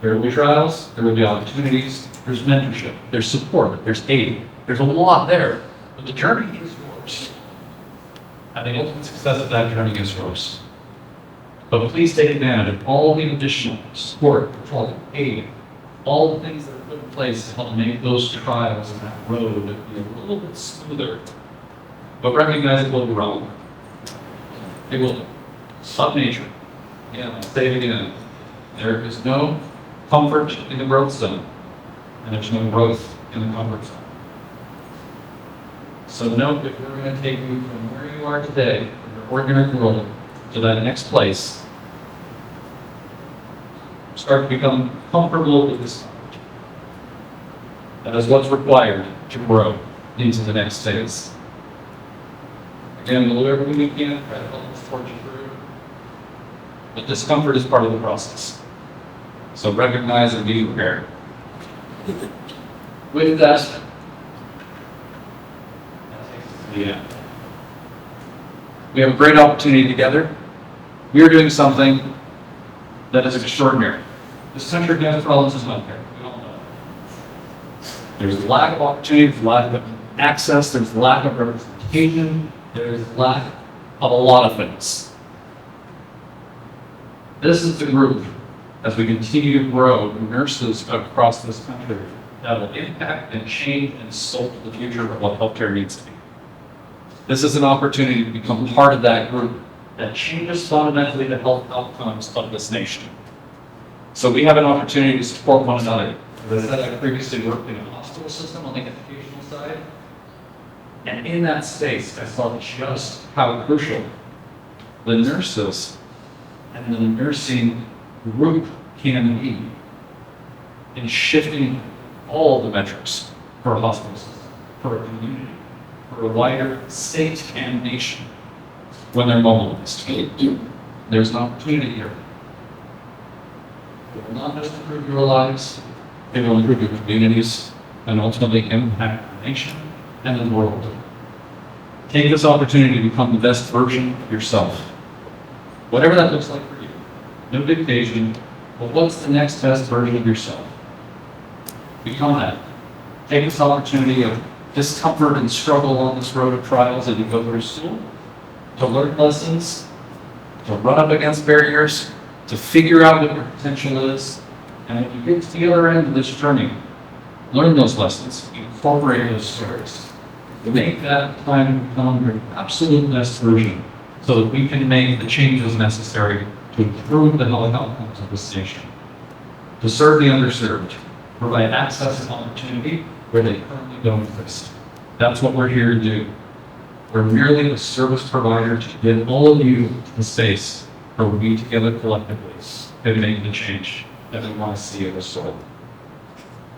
There will be trials, there will be opportunities, there's mentorship, there's support, there's aid, there's a lot there, but the journey is yours. And the ultimate success of that journey is yours. But please take advantage of all the additional support, control, aid, all the things that are put in place to help make those trials and that road be a little bit smoother. But recognize it will be wrong. It will. Stop nature. Yeah, I'll say it again. There is no comfort in the growth zone, and there's no growth in the comfort zone. So note that we're going to take you from where you are today, from your ordinary world, to that next place. Start to become comfortable with this. That is what's required to grow into the next phase. Again, we'll do everything we can, try to help support you through. But discomfort is part of the process. So recognize and be prepared. With that, yeah, we have a great opportunity together. We are doing something that is extraordinary. This country has problems as well here. We all know. There's lack of opportunity, there's lack of access, there's lack of representation, there's lack of a lot of things. This is the group, as we continue to grow, nurses across this country, that will impact and change and sculpt the future of what healthcare needs to be. This is an opportunity to become part of that group that changes fundamentally the health outcomes of this nation. So we have an opportunity to support one another. As I said, I previously worked in a hospital system on the educational side. And in that space, I saw just how crucial the nurses and the nursing group can be in shifting all the metrics for a hospital system, for a community, for a wider state and nation when they're mobilized. There's an opportunity here. It will not just improve your lives, it will improve your communities and ultimately impact the nation and the world. Take this opportunity to become the best version of yourself. Whatever that looks like for you. No dictation, but what's the next best version of yourself? Become that. Take this opportunity of discomfort and struggle on this road of trials as you go through school, to learn lessons, to run up against barriers, to figure out what your potential is, and if you get to the other end of this journey, learn those lessons, incorporate those stories, make that time become your absolute best version so that we can make the changes necessary to improve the health outcomes of this nation, to serve the underserved, provide access and opportunity where they currently don't exist. That's what we're here to do. We're merely a service provider to get all of you to the space where we together collectively can make the change that we want to see in this world.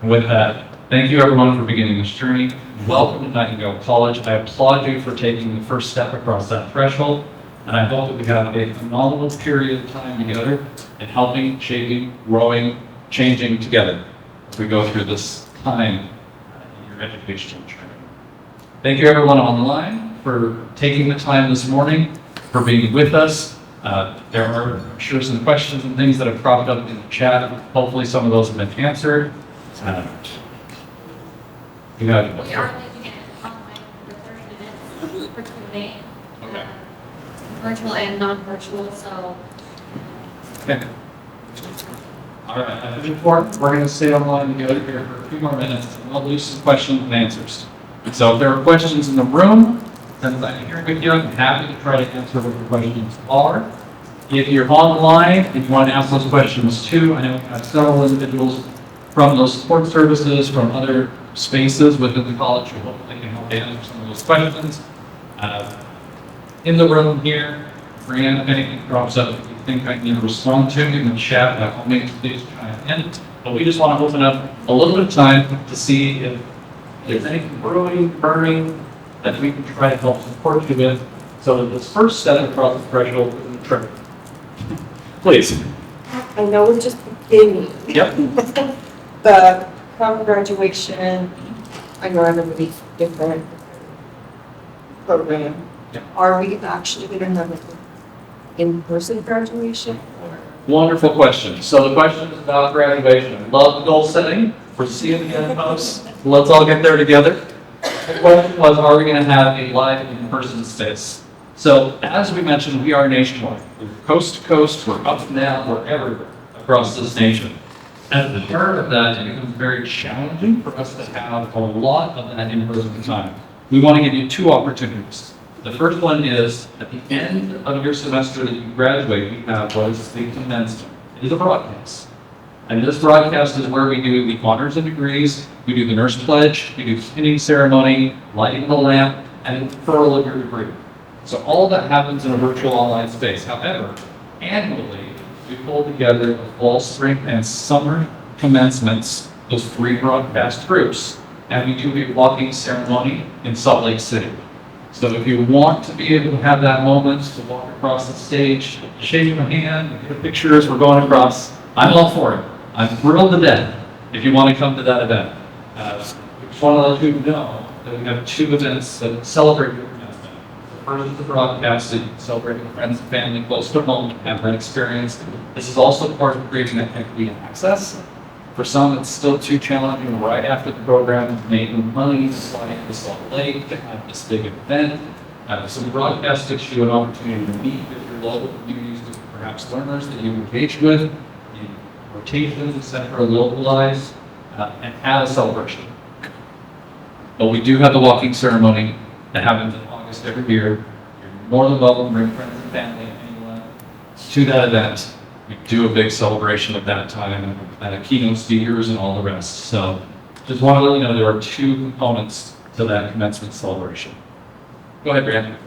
And with that, thank you everyone for beginning this journey. Welcome to Nightingale College. I applaud you for taking the first step across that threshold. And I hope that we have a phenomenal period of time together in helping, shaping, growing, changing together as we go through this time in your educational journey. Thank you everyone online for taking the time this morning, for being with us. There are, I'm sure, some questions and things that have cropped up in the chat. Hopefully some of those have been answered. You have We are making it online for 30 minutes for Q&A. Okay. Virtual and non-virtual, so Okay. All right, as before, we're going to stay online together here for a few more minutes, and we'll do some questions and answers. So if there are questions in the room, since I'm here with you, I'm happy to try to answer what your questions are. If you're online and you want to ask those questions too, I know we have several individuals from those support services, from other spaces within the college who hopefully can help answer some of those questions. In the room here, Brianna, if anything crops up that you think I need to respond to in the chat, I'll make please chime in. But we just want to open up a little bit of time to see if there's anything brewing, burning, that we can try to help support you with, so that this first step across the threshold isn't tricky. Please. I know we're just beginning. Yep. The prom graduation, I know I'm in a really different program. Yep. Are we actually going to have an in-person graduation or? Wonderful question. So the question is about graduation. Love goal setting. We're seeing the end posts. Let's all get there together. The question was, are we going to have a live in-person space? So as we mentioned, we are nationwide. We're coast to coast, we're up and down, we're everywhere across this nation. As a part of that, it becomes very challenging for us to have a lot of that in-person time. We want to give you two opportunities. The first one is, at the end of your semester that you graduate, we have what is the commencement. It is a broadcast. And this broadcast is where we do the honors and degrees, we do the nurse pledge, we do the pinning ceremony, lighting the lamp, and unfurl of your degree. So all that happens in a virtual online space. However, annually, we pull together the fall, spring, and summer commencements, those 3 broadcast groups, and we do a walking ceremony in Salt Lake City. So if you want to be able to have that moment to walk across the stage, shake your hand, get a picture as we're going across, I'm all for it. I'm thrilled to death if you want to come to that event. Just want to let you know that we have 2 events that celebrate your commencement. The first is the broadcast that you can celebrate with friends and family close to home and have that experience. This is also part of creating that equity and access. For some, it's still too challenging right after the program, making money to fly into Salt Lake to have this big event. So the broadcast gives you an opportunity to meet with your local communities, perhaps learners that you engage with, in rotations, etc., localize, and have a celebration. But we do have the walking ceremony that happens in August every year. You're more than welcome to bring friends and family and anyone to that event. We do a big celebration at that time, and a keynote speakers and all the rest. So just want to let you know there are 2 components to that commencement celebration. Go ahead, Brandon.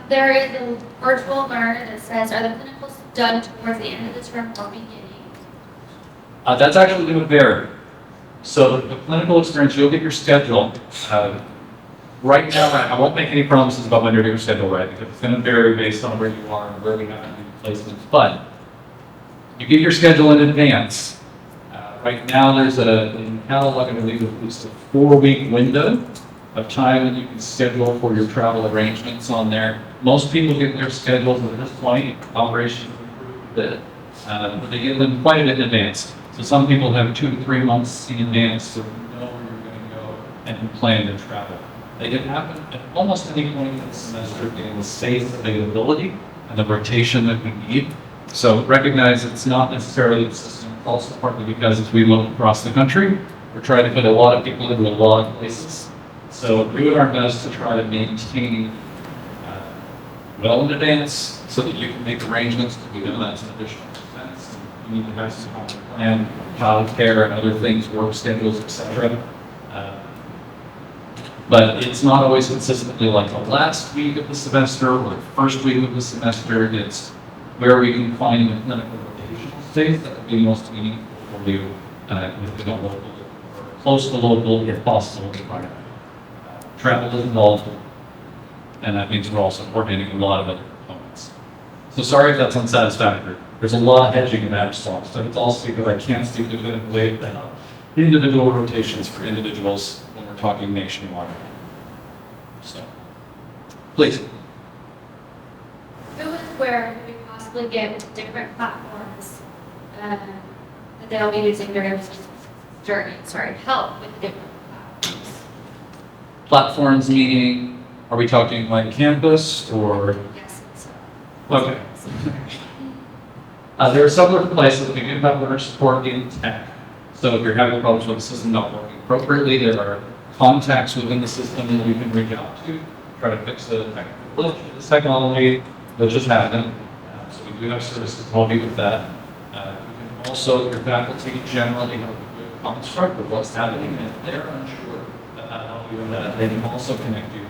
there is a virtual learn that says, are the clinicals done towards the end of the term or beginning? That's actually going to vary. So the clinical experience, you'll get your schedule. Right now, I won't make any promises about when you're doing your schedule, right? Because it's going to vary based on where you are and where we have to do placements. But you get your schedule in advance. Right now, there's in Catalog, I believe, at least a 4-week window of time that you can schedule for your travel arrangements on there. Most people get their schedules at this point, operations improved a bit, but they get them quite a bit in advance. So some people have 2 to 3 months in advance to know where you're going to go and plan to travel. They can happen at almost any point in the semester in the space availability and the rotation that we need. So recognize it's not necessarily the system, also partly because as we look across the country, we're trying to put a lot of people into a lot of places. So we're doing our best to try to maintain well in advance so that you can make arrangements. We know that's an additional expense. You need to have some kind of plan, childcare and other things, work schedules, etc. But it's not always consistently like the last week of the semester or the first week of the semester. It's where we can find a clinical rotational space that would be most meaningful for you if you don't local or close to local if possible. Travel is involved, and that means we're also coordinating a lot of other components. So sorry if that's unsatisfactory. There's a lot of hedging in that response, but it's also because I can't speak definitively about individual rotations for individuals when we're talking nationwide. So, please. Who is where we possibly get with different platforms that they'll be using during this journey, help with different platforms? Platforms meaning, are we talking like campus or? Yes, so. Okay. There are several places we do have learner support in tech. So if you're having problems with the system not working appropriately, there are contacts within the system that you can reach out to, try to fix the technical glitch, the technology that just happened. So we do have services to help you with that. You can also, your faculty generally have a good construct of what's happening, and if they're unsure about how you do that, they can also connect you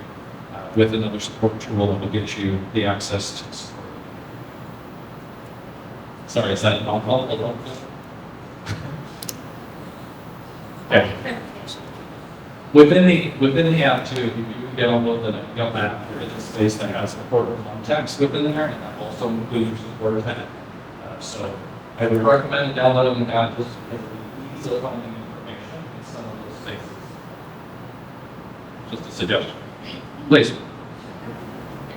with another support tool that will get you the access to support. Sorry, is that not helpful? Okay. Within the app too, you can download the app for the space that has support contacts within there, and that also includes your support tenant. So I would recommend downloading the app just because of the ease of finding information in some of those spaces. Just a suggestion. Please. If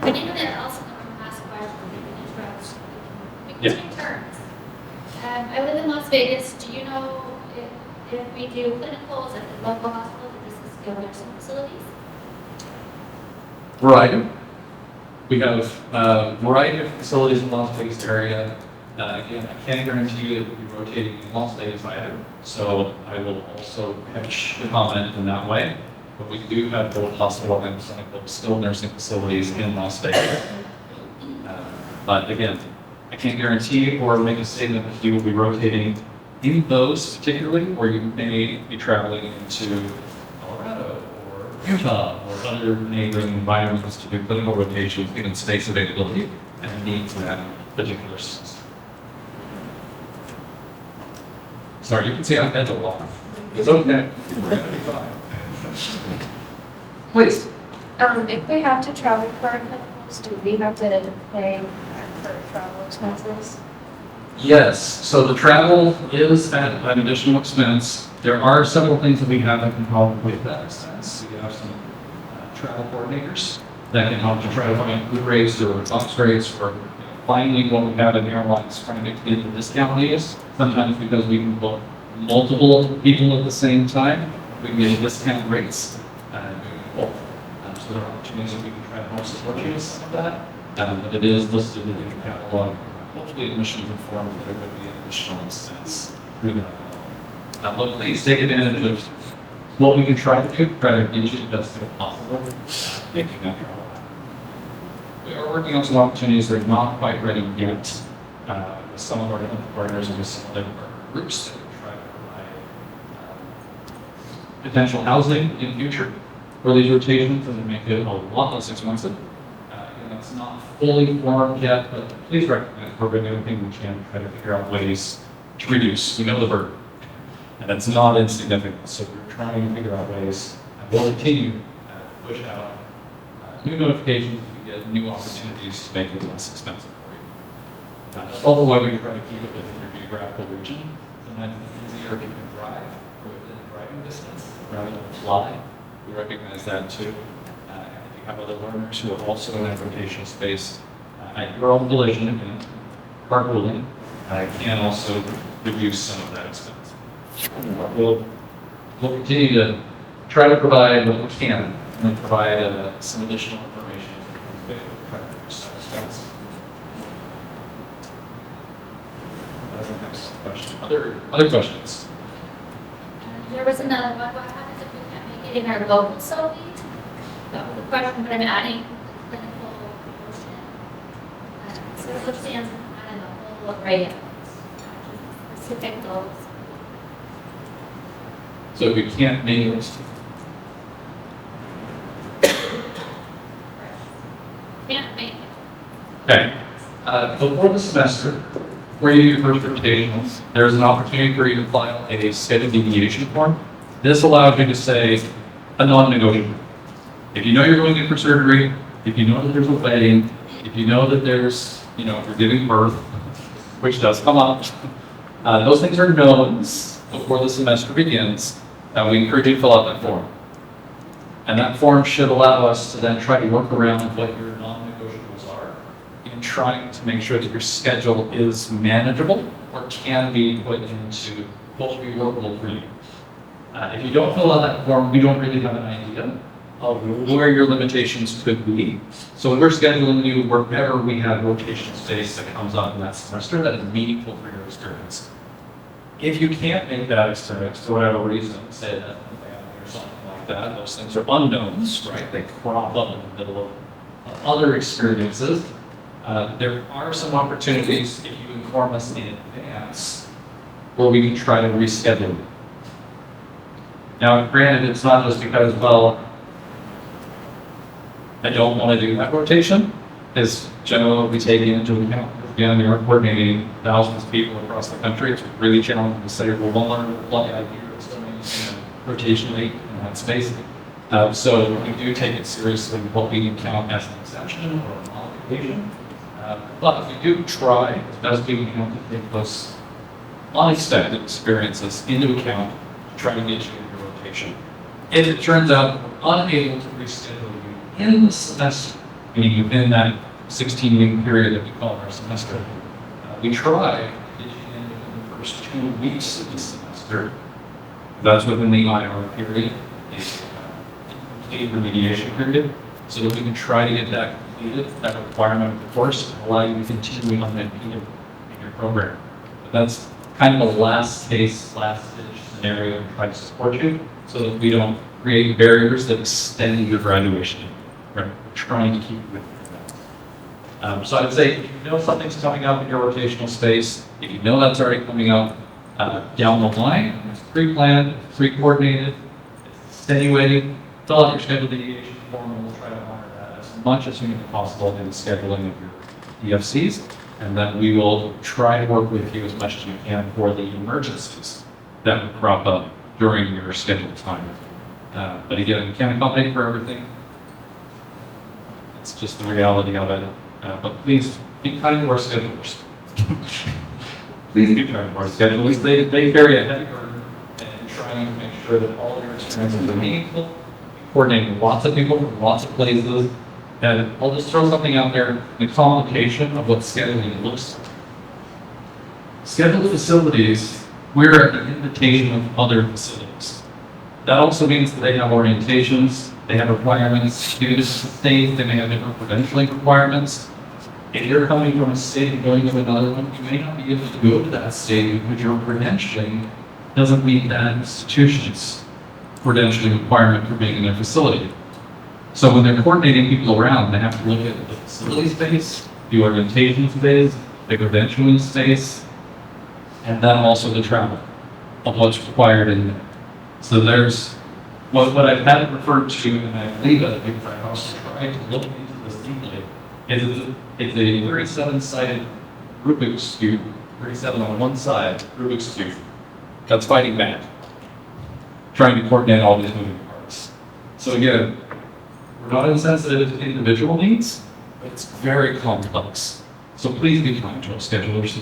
anyone else in the room has questions, we can interrupt. We can Yeah. take turns. I live in Las Vegas. Do you know if we do clinicals at the local hospital, that this is skilled nursing facilities? Variety. We have a variety of facilities in the Las Vegas area. Again, I can't guarantee you that we'll be rotating in Las Vegas either. So I will also hedge the comment in that way. But we do have both hospital and clinical skilled nursing facilities in Las Vegas. But again, I can't guarantee or make a statement that you will be rotating in those particularly, or you may be traveling into Colorado or Utah or other neighboring environments to do clinical rotations given space availability and needs in that particular system. Sorry, you can see I'm bent a lot. It's okay. We're gonna be fine. Please. If we have to travel for our clinicals, do we have to pay for travel expenses? Yes, so the travel is at an additional expense. There are several things that we have that can help with that expense. We have some travel coordinators that can help to try to find good rates or box rates for finding what we have in airlines trying to get the discount rates. Sometimes because we can book multiple people at the same time, we can get discount rates doing both. So there are opportunities that we can try to help support you with some of that. But it is listed in the catalog. Hopefully admissions informed that there would be an additional expense through that. Look, please take advantage of what we can try to do, try to get you the best thing possible, making that your own. We are working on some opportunities that are not quite ready yet with some of our partners and with some of our groups that we try to provide potential housing in the future for these rotations and to make it a lot less expensive. It's not fully formed yet, but please recognize we're doing everything we can to try to figure out ways to reduce, the burden. And that's not insignificant. So we're trying to figure out ways, and we'll continue to push out new notifications to get new opportunities to make it less expensive for you. That's all the way we try to keep it within your geographical region. Sometimes it's easier if you can drive or within driving distance rather than fly. We recognize that too. Have other learners who are also in that rotation space at your own volition and carpooling can also reduce some of that expense. We'll continue to try to provide what we can and provide some additional information to try to reduce that expense. That's the next question. Other questions? There was another one. What happens if we can't make it in our local facility? The question, but I'm adding clinical portion. So it looks in kind of the whole array of specific goals. So if we can't make it, Can't make it. okay. Before the semester, where you do your first rotations, there's an opportunity for you to file a schedule deviation form. This allows you to say a non-negotiable. If you know you're going in for surgery, if you know that there's a wedding, if you know that there's, you're giving birth, which does come up, those things are knowns before the semester begins. We encourage you to fill out that form. And that form should allow us to then try to work around what your non-negotiables are in trying to make sure that your schedule is manageable or can be put into what will be workable for you. If you don't fill out that form, we don't really have an idea of where your limitations could be. So when we're scheduling you, wherever we have rotation space that comes up in that semester that is meaningful for your experience. If you can't make that experience for whatever reason, say that or something like that, those things are unknowns, right? They crop up in the middle of other experiences. There are some opportunities if you inform us in advance where we can try to reschedule it. Now, granted, it's not just because, I don't want to do that rotation, is generally we take into account. Again, you're coordinating thousands of people across the country. It's really challenging to say, well, one learner will fly out here, it's going to rotationally in that space. So we do take it seriously what we can count as an exception or a modification. But we do try as best we can to take those unexpected experiences into account to try to get you into rotation. If it turns out we're unable to reschedule you in the semester, meaning within that 16-week period that we call our semester, we try to get you in within the first 2 weeks of the semester. That's within the IR period, a remediation period, so that we can try to get that completed, that requirement of the course, and allow you to continue on that in your program. But that's kind of a last case, last stage scenario to try to support you, so that we don't create barriers that extend your graduation. Right? We're trying to keep you with that. So I'd say if you know something's coming up in your rotational space, if you know that's already coming up down the line, it's pre-planned, it's pre-coordinated, it's extenuating, fill out your schedule deviation form, and we'll try to honor that as much as humanly possible in the scheduling of your DFCs. And then we will try to work with you as much as we can for the emergencies that would crop up during your scheduled time. But again, we can't accommodate for everything. It's just the reality of it. But please be kind to our schedulers. Please be kind to our schedulers. They carry a heavy burden and trying to make sure that all of your experiences are meaningful, coordinating lots of people from lots of places. And I'll just throw something out there, the complication of what scheduling looks like. Scheduled facilities, we're at the invitation of other facilities. That also means that they have orientations, they have requirements, due to state, they may have different credentialing requirements. If you're coming from a state and going to another one, you may not be able to go to that state because your credentialing doesn't meet that institution's credentialing requirement for being in their facility. So when they're coordinating people around, they have to look at the facility space, the orientation space, the credentialing space, and then also the travel of what's required in there. So there's what I've had it referred to, and I believe that because I also tried to look into this deeply, is it's a 37-sided Rubik's Cube, 37 on one side, Rubik's Cube, that's fighting back, trying to coordinate all these moving parts. So again, we're not insensitive to individual needs, but it's very complex. So please be kind to our schedulers.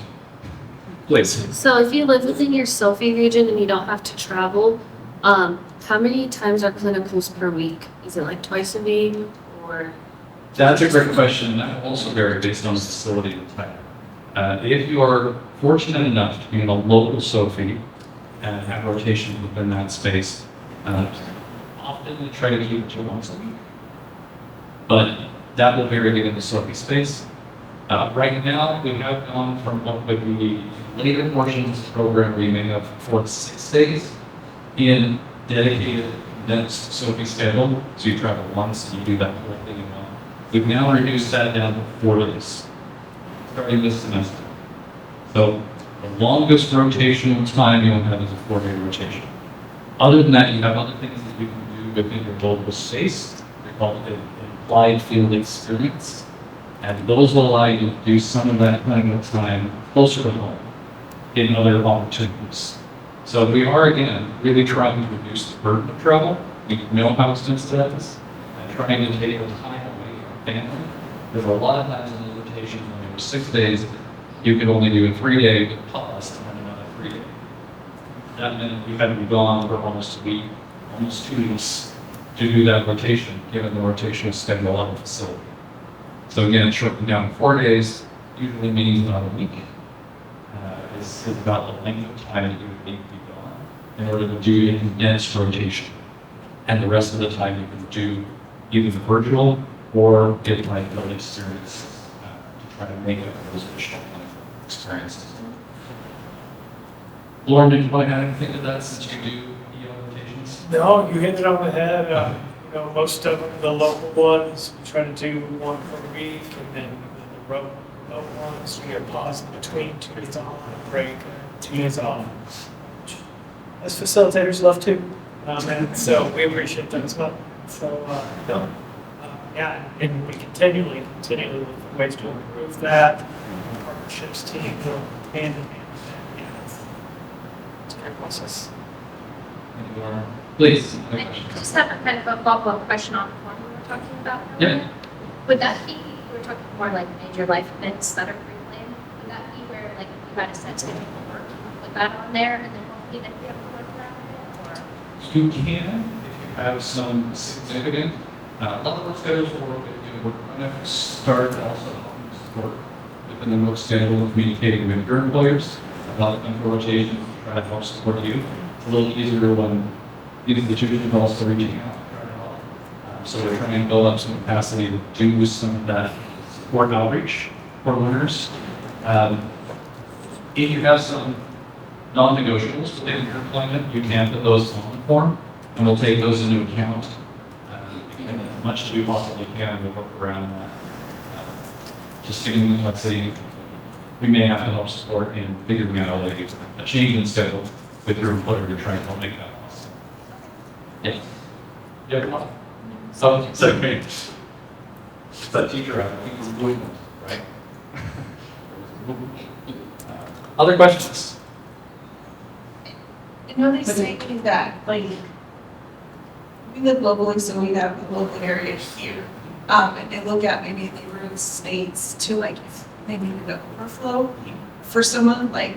Please. So if you live within your SOFI region and you don't have to travel, how many times are clinicals per week? Is it like twice a week or? That's a great question. That will also vary based on the facility and type. If you are fortunate enough to be in a local SOFI and have rotation within that space, often we try to keep it to once a week. But that will vary given the SOFI space. Right now, we have gone from what would be later portions of the program where you may have 4 to 6 days in dedicated, condensed SOFI schedule. So you travel once and you do that whole thing in one. We've now reduced that down to 4 days, starting this semester. So the longest rotational time you'll have is a 4-day rotation. Other than that, you have other things that you can do within your local space. They're called applied field experience. And those will allow you to do some of that kind of time closer to home in other opportunities. So we are, again, really trying to reduce the burden of travel. We know how expensive that is, and trying to take the time away from family. There's a lot of times in the rotation, when there were 6 days, you could only do a 3-day pause and then another 3-day. That meant you had to be gone for almost a week, almost 2 weeks to do that rotation, given the rotational schedule of the facility. So again, shortening down to 4 days usually means about a week. Is about the length of time that you would need to be gone in order to do a condensed rotation. And the rest of the time you can do either the virtual or get like build experiences to try to make up those additional experiences. Lauren, did you want to add anything to that since you do rotations? No, you hit it on the head. You know, most of them, the local ones, we try to do one per week, and then the remote ones, we get pause in between, 2 days on, a break, 2 days off. Which as facilitators love too, and so we appreciate that as well. So, yeah, and we continually look for ways to improve that. Partnerships team go hand in hand with that. Yeah, it's a great process. Thank you, Lauren. Please. I just have a kind of a follow-up question on what we were talking about. Yeah. Would that be, we're talking more like major life events that are pre-planned, would that be where like if you had a set schedule for work, put that on there and then hopefully then be able to work around it, or? You can, if you have some significant, a lot of those schedules will work with you. We're going to start also helping support within the work schedule and communicating with your employers about them for rotation, to try to help support you. It's a little easier when the institution is also reaching out. Trying to help. So we're trying to build up some capacity to do some of that support outreach for learners. If you have some non-negotiables within your employment, you can put those on the form, and we'll take those into account. And as much as we possibly can, we'll work around that. Just giving, let's say, we may have to help support in figuring out a change in schedule with your employer to try and help make that possible. Yeah. Yeah. So it's okay. It's that teacher out there, he's doing it, right? Other questions? I know they say that, like, we live locally, so we have a local area here. And they look at maybe neighboring states to like, if they needed an overflow for someone, like,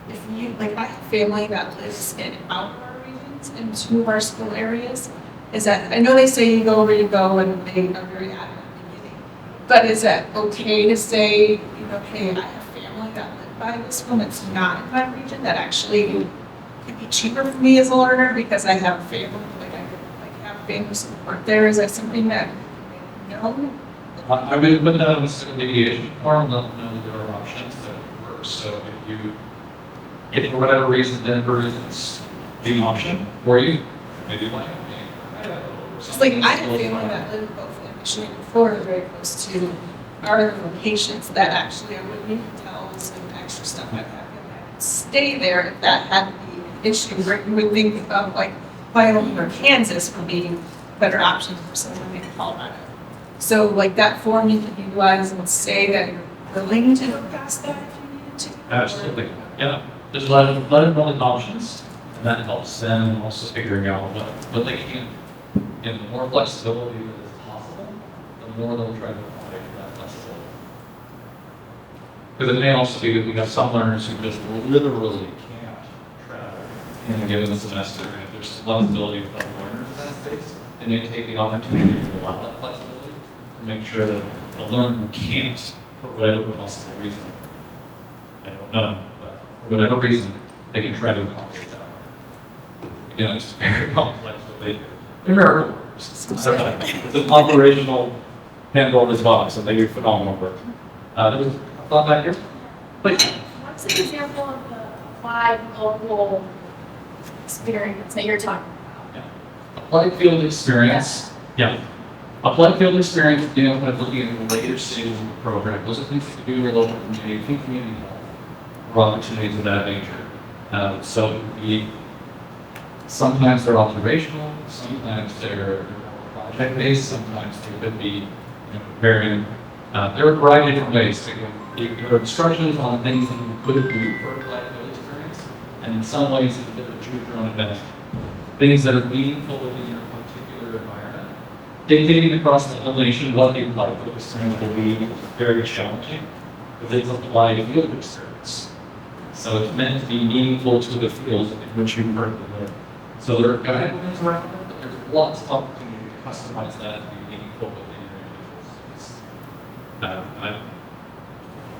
if you, like, I have family that lives in outdoor regions in 2 of our school areas. Is that, I know they say you go where you go and they are very adamant at the beginning. But is that okay to say, you know, hey, I have family that live by this one that's not in my region that actually could be cheaper for me as a learner because I have family, like I could like have family support there. Is that something that, no? I would put that on the mediation form, let them know that there are options that work. So if you, if for whatever reason Denver isn't the option for you, maybe like It's like I have family that live both in Michigan and Florida, very close to our locations that actually I would need hotels and extra stuff like that. And I would stay there if that had to be an issue. Right? You would think of like Wyoming or Kansas would be better options for someone in Colorado. So like that form you can utilize and say that you're willing to go past that if you needed to. Absolutely, yeah. Just let them know the options, and that helps them also figuring out what they can. And the more flexibility that is possible, the more they'll try to accommodate that flexibility. Because it may also be that we have some learners who just literally can't travel in a given semester, and if there's flexibility with other learners in that space, they may take the opportunity to allow that flexibility to make sure that the learner who can't, for whatever possible reason, I don't know, but for whatever reason, they can try to accommodate that. Again, it's very complex what they do. They're it's an operational Pandora's box, and they do phenomenal work. There was a thought back here? Please. What's an example of the applied local experience that you're talking about? Applied field experience. Yeah. Applied field experience, you know, kind of looking at the later stages of the program. Those are things to do with local community health, or opportunities of that nature. So sometimes they're observational, sometimes they're project-based, sometimes they could be varying. There are a variety of different ways. There are instructions on things that you could do for applied field experience, And in some ways, it's a bit of a choose your own adventure. Things that are meaningful within your particular environment. Dictating across the whole nation what the applied field experience will be is very challenging, because it's applied field experience. So it's meant to be meaningful to the field in which you currently live. So there are guidelines around it, but there's lots of opportunity to customize that and be meaningful within your individual space.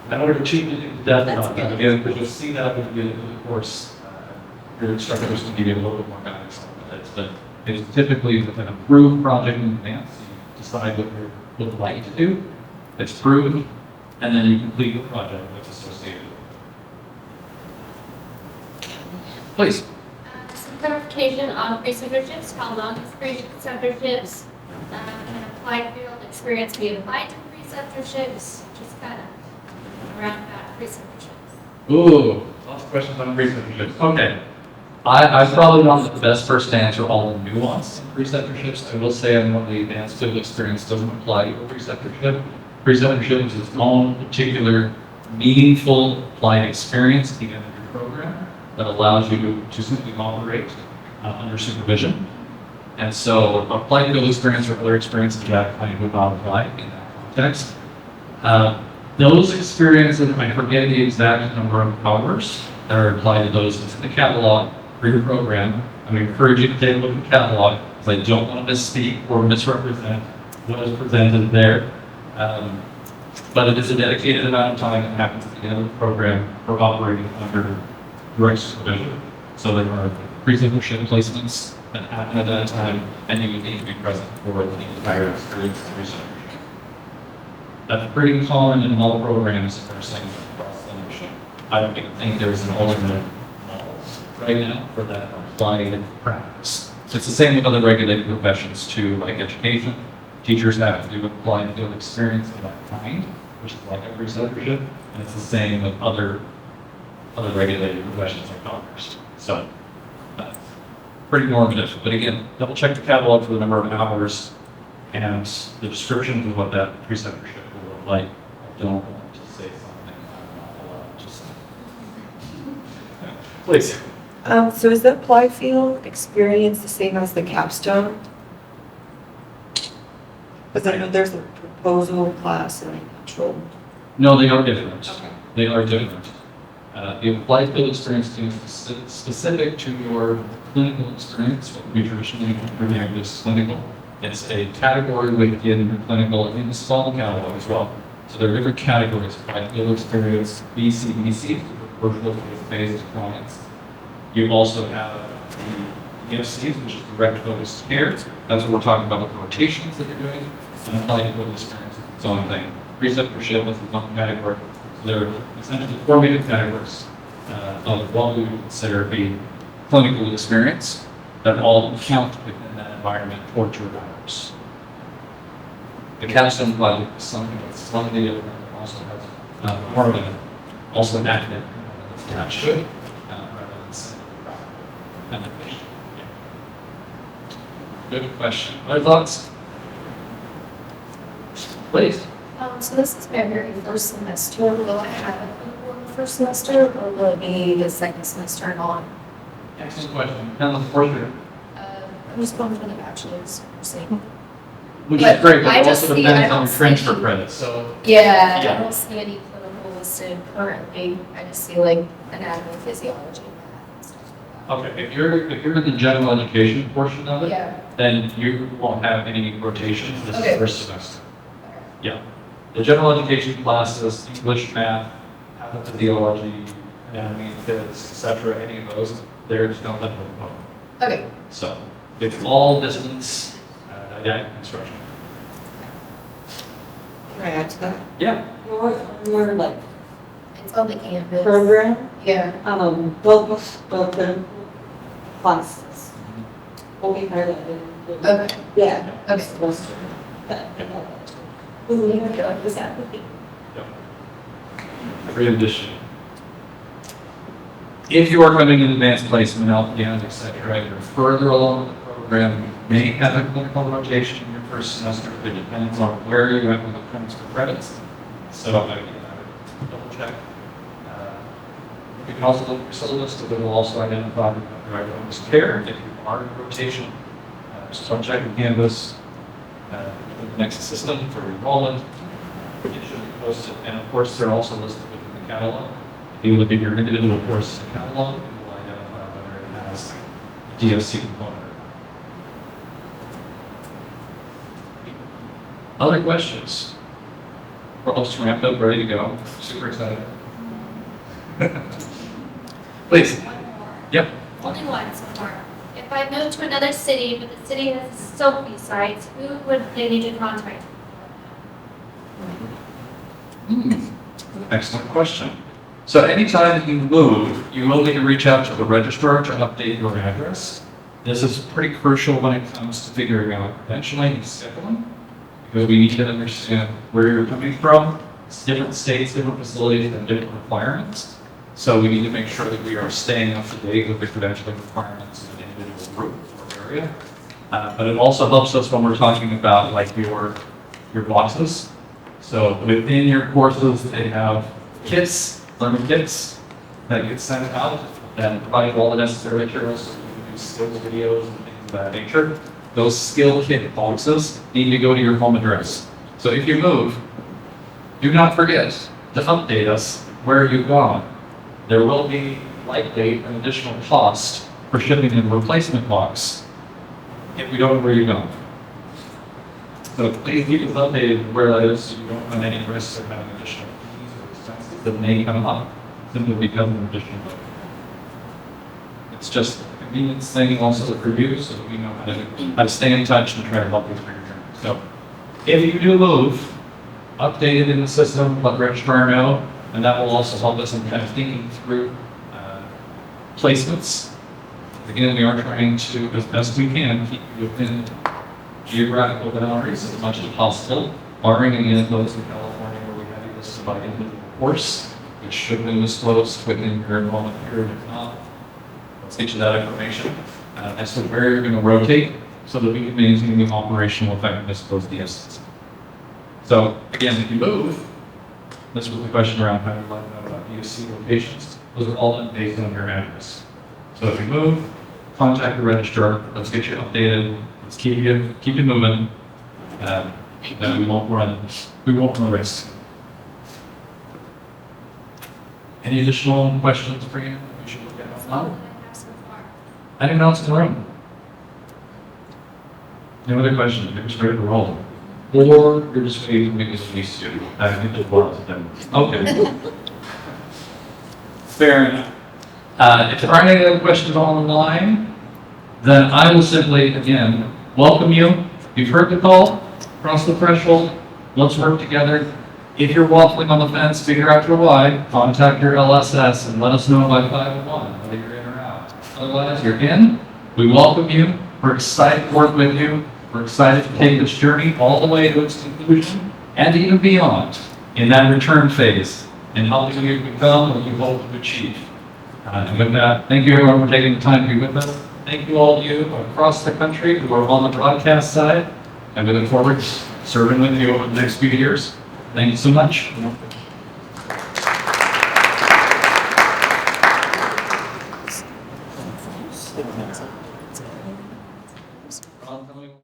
I don't want to cheat you to death about that again, but you'll see that when you get into the course. Your instructors can give you a little bit more guidance on it, but it's typically with an approved project in advance. You decide what you would like to do, it's approved, and then you complete the project that's associated with it. Please. Some clarification on preceptorships, how long is preceptorships? Can applied field experience be applied to preceptorships? Just kind of around about preceptorships. Ooh, lots of questions on preceptorships. Okay. I'm probably not the best person to answer all the nuance in preceptorships. I will say I'm one of the advanced field experience doesn't apply to a preceptorship. Preceptorship is its own particular meaningful applied experience at the end of your program that allows you to simply operate under supervision. And so applied field experience or other experiences that kind of would not apply in that context. Those experiences, I forget the exact number of hours that are applied to those in the catalog for your program. I encourage you to take a look at the catalog, because I don't want to misspeak or misrepresent what is presented there. But it is a dedicated amount of time that happens at the end of the program for operating under direct supervision. So there are preceptorship placements that happen at that time, and you would need to be present for the entire experience of preceptorship. That's pretty common in all programs that are saying across the nation. I don't think there's an alternate model right now for that applied practice. So it's the same with other regulated professions too, like education. Teachers have to do applied field experience of that kind, which is like a preceptorship, and it's the same with other regulated professions like doctors. So that's pretty normative. But again, double check the catalog for the number of hours and the description of what that preceptorship will look like. I don't want to say something I'm not allowed to say. Please. So is the applied field experience the same as the capstone? Because I know there's a proposal class and a control. No, they are different. Okay. They are different. The applied field experience is specific to your clinical experience, what we traditionally refer as clinical. It's a category within your clinical, and it's all catalog as well. So there are different categories: applied field experience, BCBC, virtual face-to-face clients. You also have the EFCs, which is direct focused care. That's what we're talking about with rotations that you're doing. And applied field experience is its own thing. Preceptorship is one category. So they're essentially formative categories of what we would consider a clinical experience that all count within that environment towards your hours. The capstone project is something that's slightly different, also has more of an also an academic that's attached to it, rather than saying beneficial. Good question. Other thoughts? Please. So this is my very first semester. Will I have a clinical in the first semester, or will it be the second semester and on? Excellent question. Depends on the fourth year. I'm just going for the bachelor's. Which But is great, but I it just also see- depends I don't on your transfer see- credits. So Yeah, Yeah. I don't see any clinical listed currently. I just see like anatomy, physiology, math, and stuff like okay, if you're in the general education portion of that. it, Yeah. then you won't have any rotations this Okay. first semester. Yeah. The general education classes, English, math, pathophysiology, anatomy, phys, etc., any of those, there's no level of Okay. So it's all distance didactic instruction. Can I add to that? Yeah. More like It's on the campus. program, Yeah. both the classes will be highlighted. Okay. Yeah. Okay. Semester. Every addition. If you are coming in advanced placement, LPNs, et cetera, you're further along in the program, you may have a clinical rotation in your first semester, but it depends on where you're at when it comes to credits. So I would double check You can also look for the list that will also identify direct illness care if you are in rotation. Just start checking Canvas, the next system for enrollment. It should be posted, and of course, they're also listed within the catalog. If you look at your individual course catalog, it will identify whether it has a DOC component. Other questions? We're almost ramped up, ready to go. Super excited. Please. One more. Yep. Only one so far. If I move to another city, but the city has a Sophie site, who would they need to contact? Excellent question. So anytime you move, you will need to reach out to the registrar to update your address. This is pretty crucial when it comes to figuring out credentialing and scheduling, because we need to understand where you're coming from. It's different states, different facilities, and different requirements. So we need to make sure that we are staying up to date with the credentialing requirements of an individual group or area. But it also helps us when we're talking about like your boxes. So within your courses, they have kits, learning kits that get sent out and provide all the necessary materials so you can do skills videos and things of that nature. Those skill kit boxes need to go to your home address. So if you move, do not forget to update us where you've gone. There will be likely an additional cost for shipping a replacement box if we don't know where you've gone. So please keep us updated where that is so you don't run any risks of having additional fees or expenses that may come up simply because of additional load. It's just a convenience thing also for you so that we know how to stay in touch and try to help you through your journey. So if you do move, update it in the system, let registrar know, and that will also help us in kind of thinking through placements. Again, we are trying to, as best we can, keep you within geographical boundaries as much as possible, barring any of those in California where we have you listed by individual course, which should have been disclosed within your enrollment period. If not, let's get you that information. As to where you're going to rotate so that we can maintain the operational effectiveness of those DSs. So again, if you move, this was the question around how to let know about DSC locations. Those are all done based on your address. So if you move, contact the registrar. Let's get you updated. Let's keep you moving. Then we won't run risk. Any additional questions for you? We should look at That's it. all that I have so far. Anyone else in the room? Any other questions? You're just ready to roll. Or you're just waiting to get used to. I think there's one of them. Okay. Fair enough. If there aren't any other questions on the line, then I will simply, again, welcome you. You've heard the call, cross the threshold, let's work together. If you're waffling on the fence, figure out your why, contact your LSS and let us know by 501 whether you're in or out. Otherwise, you're in. We welcome you. We're excited to work with you. We're excited to take this journey all the way to its conclusion and even beyond in that return phase and helping you become what you hope to achieve. And with that, thank you everyone for taking the time to be with us. Thank you all of you across the country who are on the broadcast side, and we look forward to serving with you over the next few years. Thank you so much.